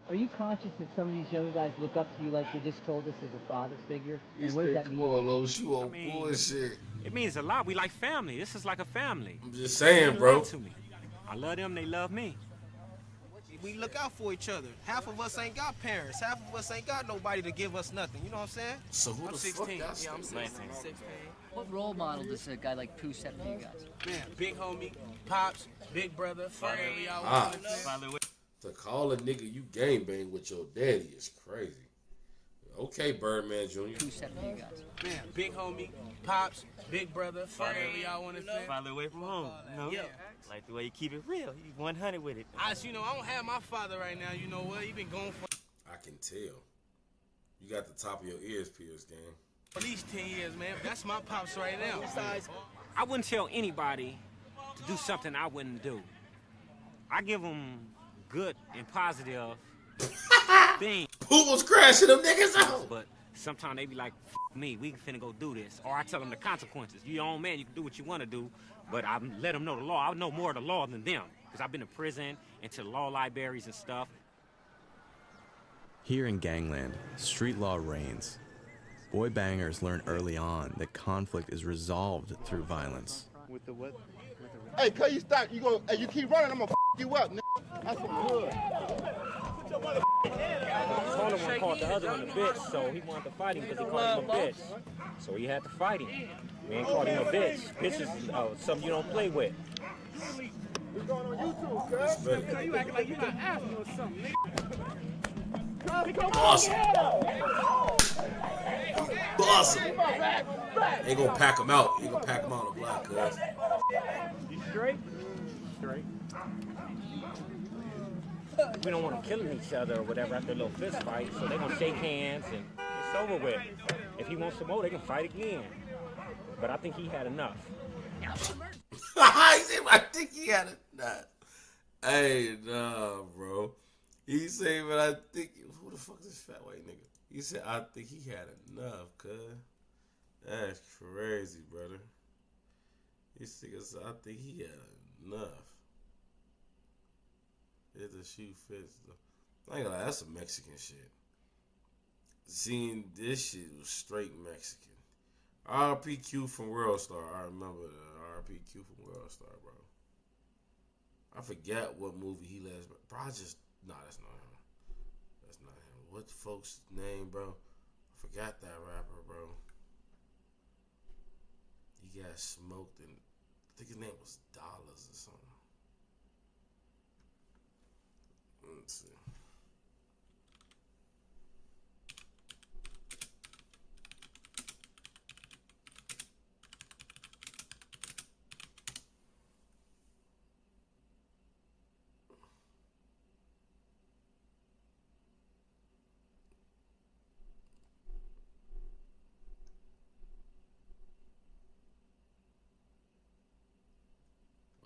Are you conscious that some of these young guys look up to you like you just told us as a father figure? He's And what does that come mean? on, Los, you on bullshit. It means a lot. We like family. This is like a family. I'm just saying, They bro. love to me. I love them. They love me. We look out for each other. Half of us ain't got parents. Half of us ain't got nobody to give us nothing. You know what I'm saying? So who I'm the 16. fuck that's Yeah, I'm 16. 16. What role model does a guy like Pooh set for you guys? Man, big homie, pops, big brother, friend. We all Ah. want to To call a nigga you gangbang with your daddy is crazy. Okay, Birdman Jr. Who set for you guys? Man, big homie, pops, big brother, friend. We all want to say. Father away from home. You know? Yeah. Like the way you keep it real. You 100 with it. I don't have my father right now. You know what? He been gone for I can tell. You got the top of your ears pierced, gang. at least 10 years, man. That's my pops right now. Besides, I wouldn't tell anybody to do something I wouldn't do. I give them good and positive things. Who was crashing them niggas out? But sometimes they be like, F me, we finna go do this. Or I tell them the consequences. You your own man, you can do what you want to do. But I let them know the law. I know more of the law than them. Because I've been to prison and to law libraries and stuff. Here in gangland, street law reigns. Boy bangers learn early on that conflict is resolved through violence. With the what? Hey, cuz you stop. Hey, you keep running, I'm gonna you up, nigga. That's some good. One of them called the other one a bitch, so he wanted to fight him because he called him a bitch. So he had to fight him. We ain't called him a bitch. Bitch is something you don't play with. It's going on YouTube, cuz. You acting like you're not asking or something, Awesome. Awesome. They gonna pack him out. They gonna pack him out on the block, cuz. You straight? Straight. We don't want them killing each other or whatever after a little fist fight, so they gonna shake hands and it's over with. If he wants some more, they can fight again. But I think he had enough. I think he had enough. Hey, nah, bro. He said, but I think, who the fuck is this fat white nigga? He said, I think he had enough, cuz. That's crazy, brother. He said, I think he had enough. If the shoe fits, though. I ain't gonna lie, that's some Mexican shit. Seeing this shit was straight Mexican. RPQ from World Star. I remember the RPQ from World Star, bro. I forget what movie he last. Bro, nah, that's not him. That's not him. What the folks' name, bro? I forgot that rapper, bro. He got smoked, and I think his name was Dollars or something. Let's see.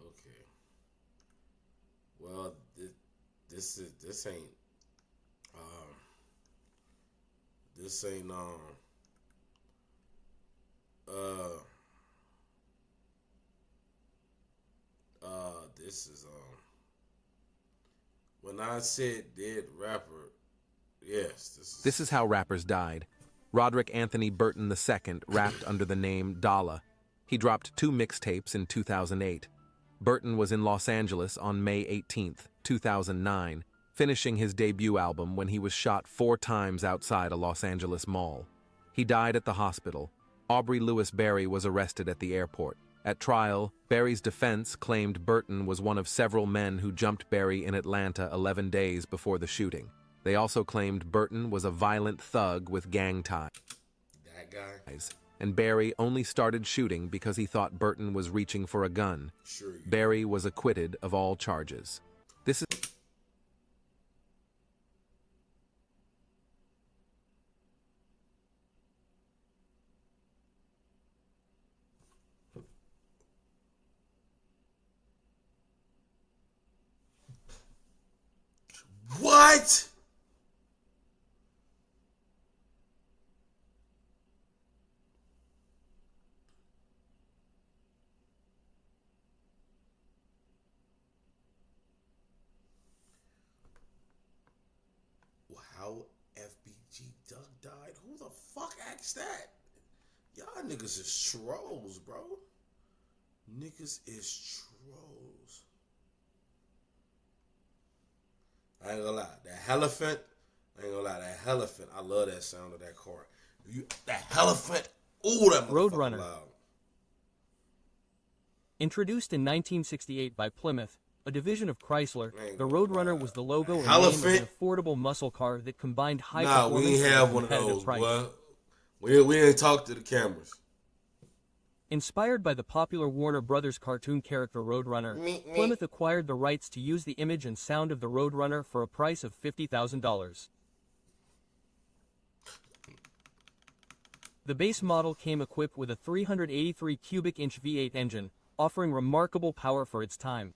Okay. Well, this ain't this ain't This is when I said dead rapper, yes, This is how rappers died. Roderick Anthony Burton II rapped under the name Dalla. He dropped 2 mixtapes in 2008. Burton was in Los Angeles on May 18th, 2009, finishing his debut album when he was shot 4 times outside a Los Angeles mall. He died at the hospital. Aubrey Lewis Berry was arrested at the airport. At trial, Berry's defense claimed Burton was one of several men who jumped Berry in Atlanta 11 days before the shooting. They also claimed Burton was a violent thug with gang ties. That guy? And Berry only started shooting because he thought Burton was reaching for a gun. Sure. Berry was acquitted of all charges. This is... What? How FBG Doug died? Who the fuck asked that? Y'all niggas is trolls, bro. Niggas is trolls. I ain't gonna lie, that elephant, I love that sound of that car. That elephant, ooh, that Roadrunner. loud. Introduced in 1968 by Plymouth, a division of Chrysler, the Roadrunner was the logo and name of an affordable muscle car that combined high performance we ain't have one of those, boy. We ain't talk to the cameras. Inspired by the popular Warner Brothers cartoon character Roadrunner, Plymouth acquired the rights to use the image and sound of the Roadrunner for a price of $50,000. The base model came equipped with a 383 cubic inch V8 engine, offering remarkable power for its time.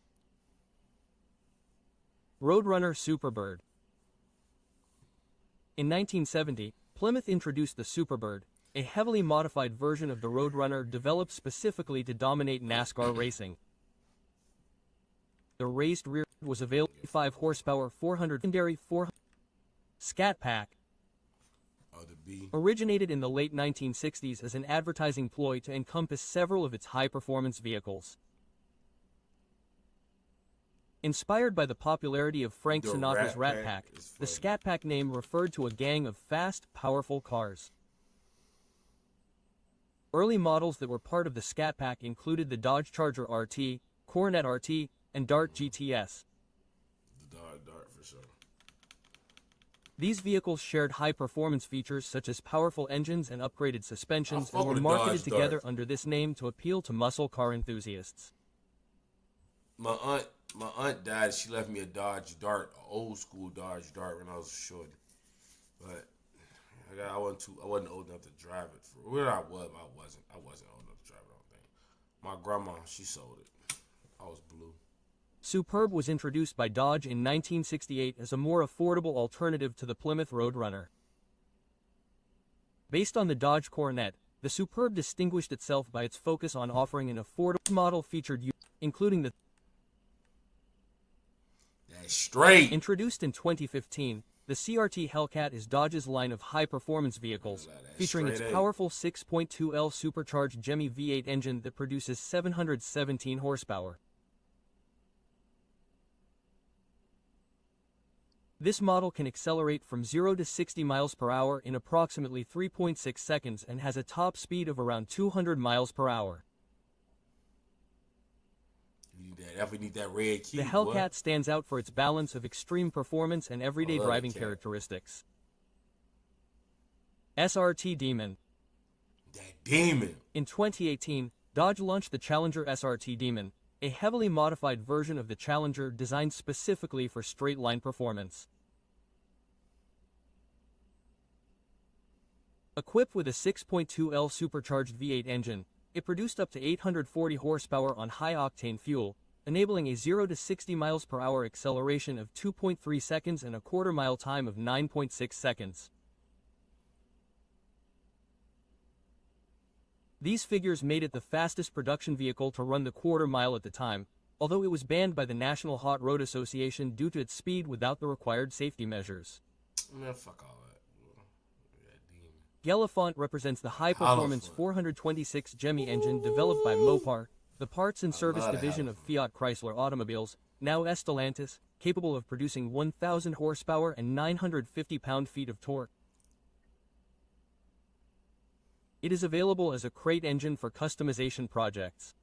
Roadrunner Superbird. In 1970, Plymouth introduced the Superbird, a heavily modified version of the Roadrunner developed specifically to dominate NASCAR racing. The raised rear was available 5 horsepower 400 legendary 400 Scat Pack. Originated in the late 1960s as an advertising ploy to encompass several of its high-performance vehicles. Inspired by the popularity of Frank Sinatra's Rat Pack, the Scat Pack name referred to a gang of fast, powerful cars. Early models that were part of the Scat Pack included the Dodge Charger RT, Coronet RT, and Dart GTS. The Dart for sure. These vehicles shared high-performance features such as powerful engines and upgraded suspensions and were marketed together under this name to appeal to muscle car enthusiasts. My aunt died. She left me a Dodge Dart, an old school Dodge Dart when I was short. But I wasn't old enough to drive it. For where I wasn't old enough to drive it. I don't think. My grandma, she sold it. I was blue. Superb was introduced by Dodge in 1968 as a more affordable alternative to the Plymouth Roadrunner. Based on the Dodge Coronet, the Superb distinguished itself by its focus on offering an affordable model featured including the straight. Introduced in 2015, the CRT Hellcat is Dodge's line of high-performance vehicles, featuring its powerful 6.2L supercharged Gemmy V8 engine that produces 717 horsepower. This model can accelerate from 0 to 60 miles per hour in approximately 3.6 seconds and has a top speed of around 200 miles per hour. We need that red key. The Hellcat stands out for its balance of extreme performance and everyday driving characteristics. SRT Demon. That Demon. In 2018, Dodge launched the Challenger SRT Demon, a heavily modified version of the Challenger designed specifically for straight-line performance. Equipped with a 6.2L supercharged V8 engine, it produced up to 840 horsepower on high-octane fuel, enabling a 0 to 60 miles per hour acceleration of 2.3 seconds and a quarter-mile time of 9.6 seconds. These figures made it the fastest production vehicle to run the quarter mile at the time, although it was banned by the National Hot Road Association due to its speed without the required safety measures. Man, fuck all that. Gelafont represents the high-performance 426 Gemmy engine developed by Mopar, the parts and service division of Fiat Chrysler Automobiles, now Stellantis, capable of producing 1,000 horsepower and 950 pound-feet of torque. It is available as a crate engine for customization projects.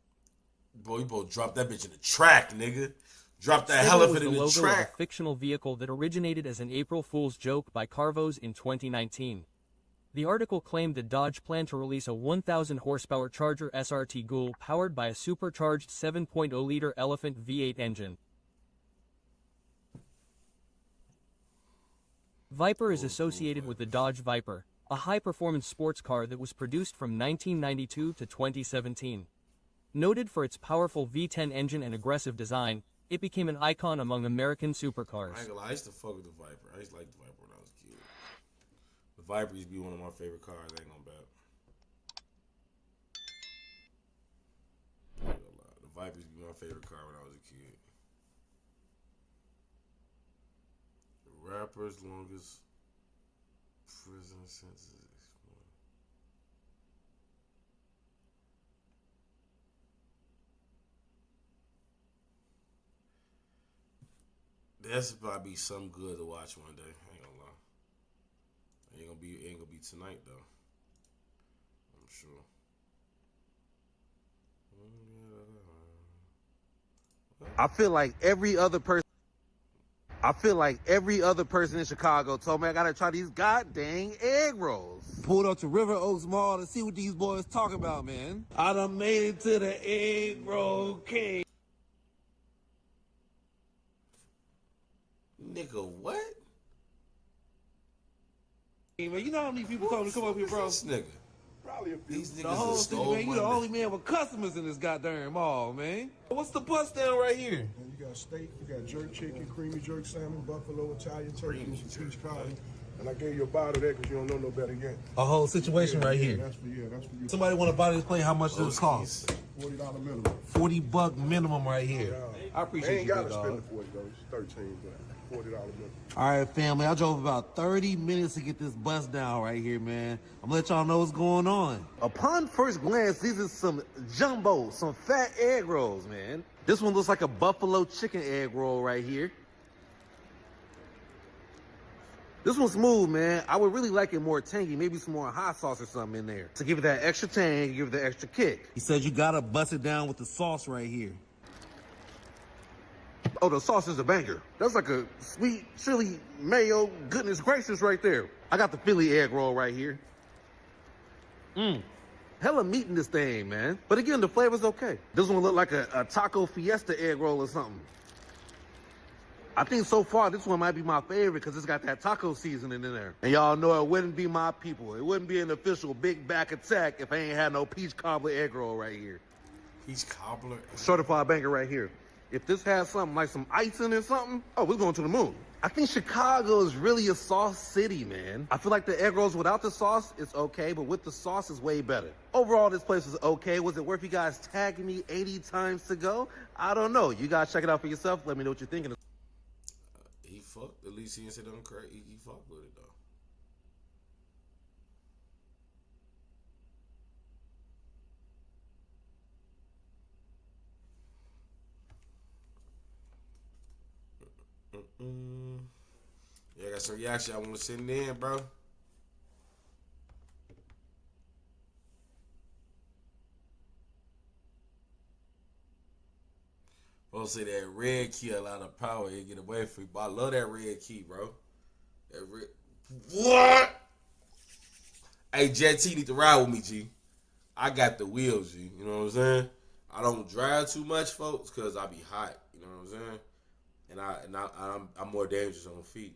Bro, you both drop that bitch in the track, nigga. Drop that Stable elephant was in the the logo track. of a fictional vehicle that originated as an April Fool's joke by Carvos in 2019. The article claimed that Dodge planned to release a 1,000 horsepower Charger SRT Ghoul powered by a supercharged 7.0-liter Elephant V8 engine. Viper is associated with the Dodge Viper, a high-performance sports car that was produced from 1992 to 2017. Noted for its powerful V10 engine and aggressive design, it became an icon among American supercars. I ain't gonna lie, I used to fuck with the Viper. I used to like the Viper when I was a kid. The Viper used to be one of my favorite cars. I ain't gonna bet. I ain't gonna lie. The Viper used to be my favorite car when I was a kid. The rapper's longest prison sentence. That's about to be something good to watch one day. I ain't gonna lie. It ain't gonna be tonight though. I'm sure. I feel like every other person in Chicago told me I gotta try these goddamn egg rolls. Pulled up to River Oaks Mall to see what these boys talking about, man. I done made it to the egg roll king. Nigga, what? Hey, man, you know how many people told me to come up here, bro? This nigga. Probably a few. These The niggas whole is city, stole man. You the money. only man with customers in this goddamn mall, man. What's the bust down right here? You got steak, you got jerk chicken, creamy jerk salmon, buffalo, Italian turkey, peach cobbler. And I gave you a bottle of that because you don't know no better yet. A whole situation right here. That's for you. Somebody want to buy this plate, how much does it cost? $40 minimum. $40 minimum right here. I appreciate They ain't you, got big to dog. spend the 40 though. It's 13, but $40 minimum. All right, family. I drove about 30 minutes to get this bust down right here, man. I'm gonna let y'all know what's going on. Upon first glance, these are some some fat egg rolls, man. This one looks like a buffalo chicken egg roll right here. This one's smooth, man. I would really like it more tangy, maybe some more hot sauce or something in there to give it that extra tang, give it the extra kick. He says you gotta bust it down with the sauce right here. Oh, the sauce is a banger. That's like a sweet chili mayo goodness gracious right there. I got the Philly egg roll right here. Hella meat in this thing, man. But again, the flavor's okay. This one look like a taco fiesta egg roll or something. I think so far this one might be my favorite because it's got that taco seasoning in there. And y'all know it wouldn't be my people. It wouldn't be an official big back attack if I ain't had no peach cobbler egg roll right here. Peach cobbler? Certified banger right here. If this has something like some icing or something, oh, we're going to the moon. I think Chicago is really a sauce city, man. I feel like the egg rolls without the sauce is okay, but with the sauce is way better. Overall, this place was okay. Was it worth you guys tagging me 80 times to go? I don't know. You guys check it out for yourself. Let me know what you're thinking. He fucked. At least he didn't say nothing crazy. He fucked with it, though. Yeah, I got some reaction I want to send in, bro. Folks say that red key a lot of power. You get away from you. But I love that red key, bro. That red. What? Hey, Jet T need to ride with me, G. I got the wheels, G. You know what I'm saying? I don't drive too much, folks, because I be hot. You know what I'm saying? And I'm more dangerous on feet.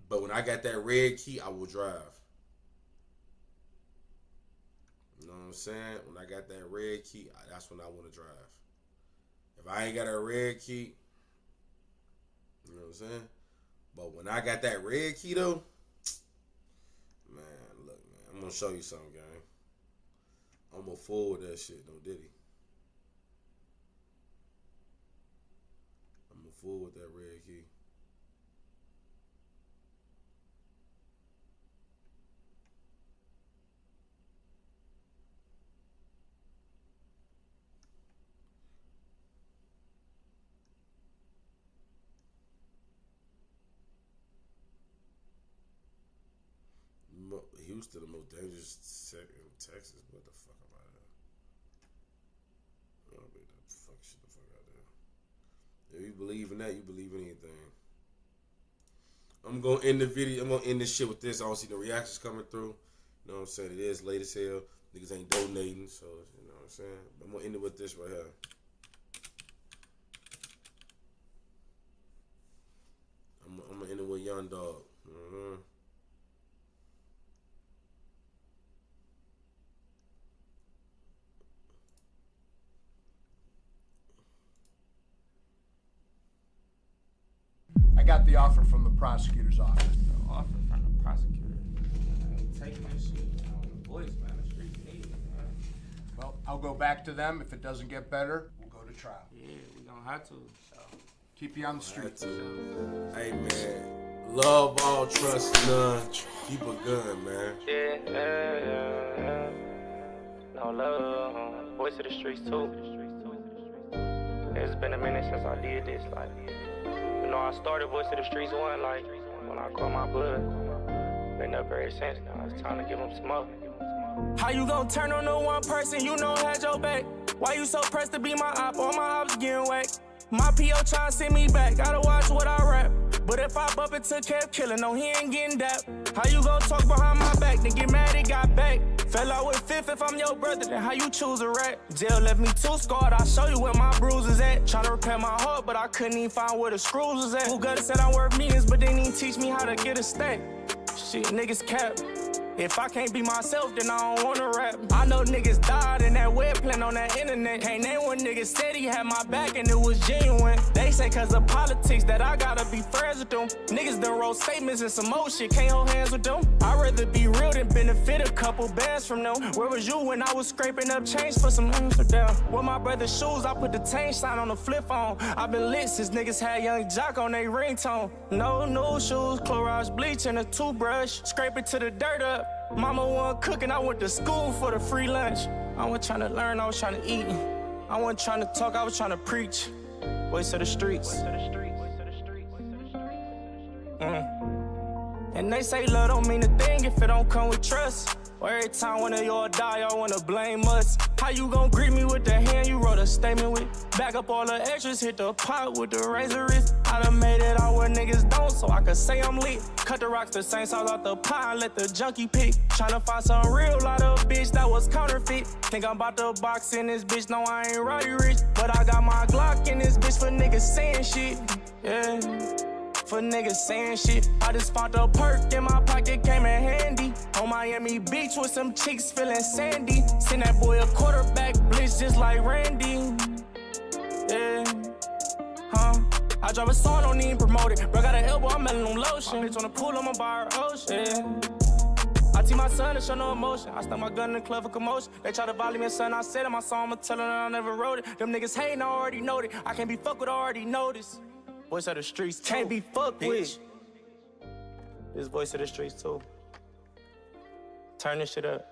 But when I got that red key, I will drive. You know what I'm saying? When I got that red key, that's when I want to drive. If I ain't got a red key, you know what I'm saying? But when I got that red key, though, man, look, man, I'm going to show you something, gang. I'm a fool with that shit, no Diddy. I'm a fool with that red key. Houston, the most dangerous second in Texas. What the fuck am I at? Oh, man, that fuck shit the fuck out there. If you believe in that, you believe in anything. I'm gonna end the video. I'm gonna end this shit with this. I don't see the reactions coming through. You know what I'm saying? It is late as hell. Niggas ain't donating, so you know what I'm saying. But I'm gonna end it with this right here. I'm gonna end it with Young Dog. I got the offer from the prosecutor's office. The offer from the prosecutor. I ain't taking that shit. The boys, man, the street need it, man. Well, I'll go back to them. If it doesn't get better, we'll go to trial. Yeah, we gonna have to. So. Keep you on the streets. Hey, man. Love all, trust none. Keep a gun, man. Yeah. No love. Voice of the streets, too. It's been a minute since I did this, like. You know, I started Voice of the Streets 1, like, when I caught my blood. Been up ever since now. It's time to give them some more. How you gon' turn on the one person you know had your back? Why you so pressed to be my op? All my ops getting whacked. My P.O. tryna send me back. Gotta watch what I rap. But if I bump into Kev Killer, no, he ain't getting that. How you gon' talk behind my back? Then get mad it got back. Fell out with Fifth if I'm your brother, then how you choose a rat? Jail left me too scarred, I'll show you where my bruises at. Tryna repair my heart, but I couldn't even find where the screws was at. Who gutter said I'm worth millions, but they didn't teach me how to get a stack. Shit, niggas cap. If I can't be myself, then I don't wanna rap. I know niggas died in that web plan on that internet. Can't name one nigga said he had my back and it was genuine. They say cause of politics that I gotta be friends with them. Niggas done wrote statements and some more shit, can't hold hands with them. I'd rather be real than benefit a couple bands from them. Where was you when I was scraping up change for some Amsterdam? With my brother's shoes, I put the tank sign on the flip phone. I been lit since niggas had Young Jock on their ringtone. No new shoes, Clorox bleach and a toothbrush. Scrape it to the dirt up. Mama wasn't cooking, I went to school for the free lunch. I wasn't trying to learn, I was trying to eat. I wasn't trying to talk, I was trying to preach. Voice of the streets. And they say love don't mean a thing if it don't come with trust. Or every time one of y'all die, y'all wanna blame us. How you gon' greet me with the hand you wrote a statement with? Back up all the extras, hit the pot with the razor wrist. I done made it out where niggas don't, so I could say I'm lit. Cut the rocks, the same sauce out the pot, let the junkie pick. Tryna find some real lot of bitch that was counterfeit. Think I'm about to box in this bitch, no I ain't Roddy Rich. But I got my Glock in this bitch for niggas saying shit, yeah. For niggas saying shit. I just found a perk in my pocket, came in handy. On Miami Beach with some chicks feeling sandy. Send that boy a quarterback blitz just like Randy. Yeah, I drop a song, don't even promote it. Bro, got an elbow, I'm melting on lotion. Bitch on the pool, I'ma buy her ocean. I teach my son to show no emotion. I stuck my gun in the club for commotion. They try to volley me, son, I said in my song, I'ma tell them that I never wrote it. Them niggas hating, I already know it. I can't be fucked with, I already know this. Voice of the streets too. Can't be fucked with. This Voice of the Streets too. Turn this shit up.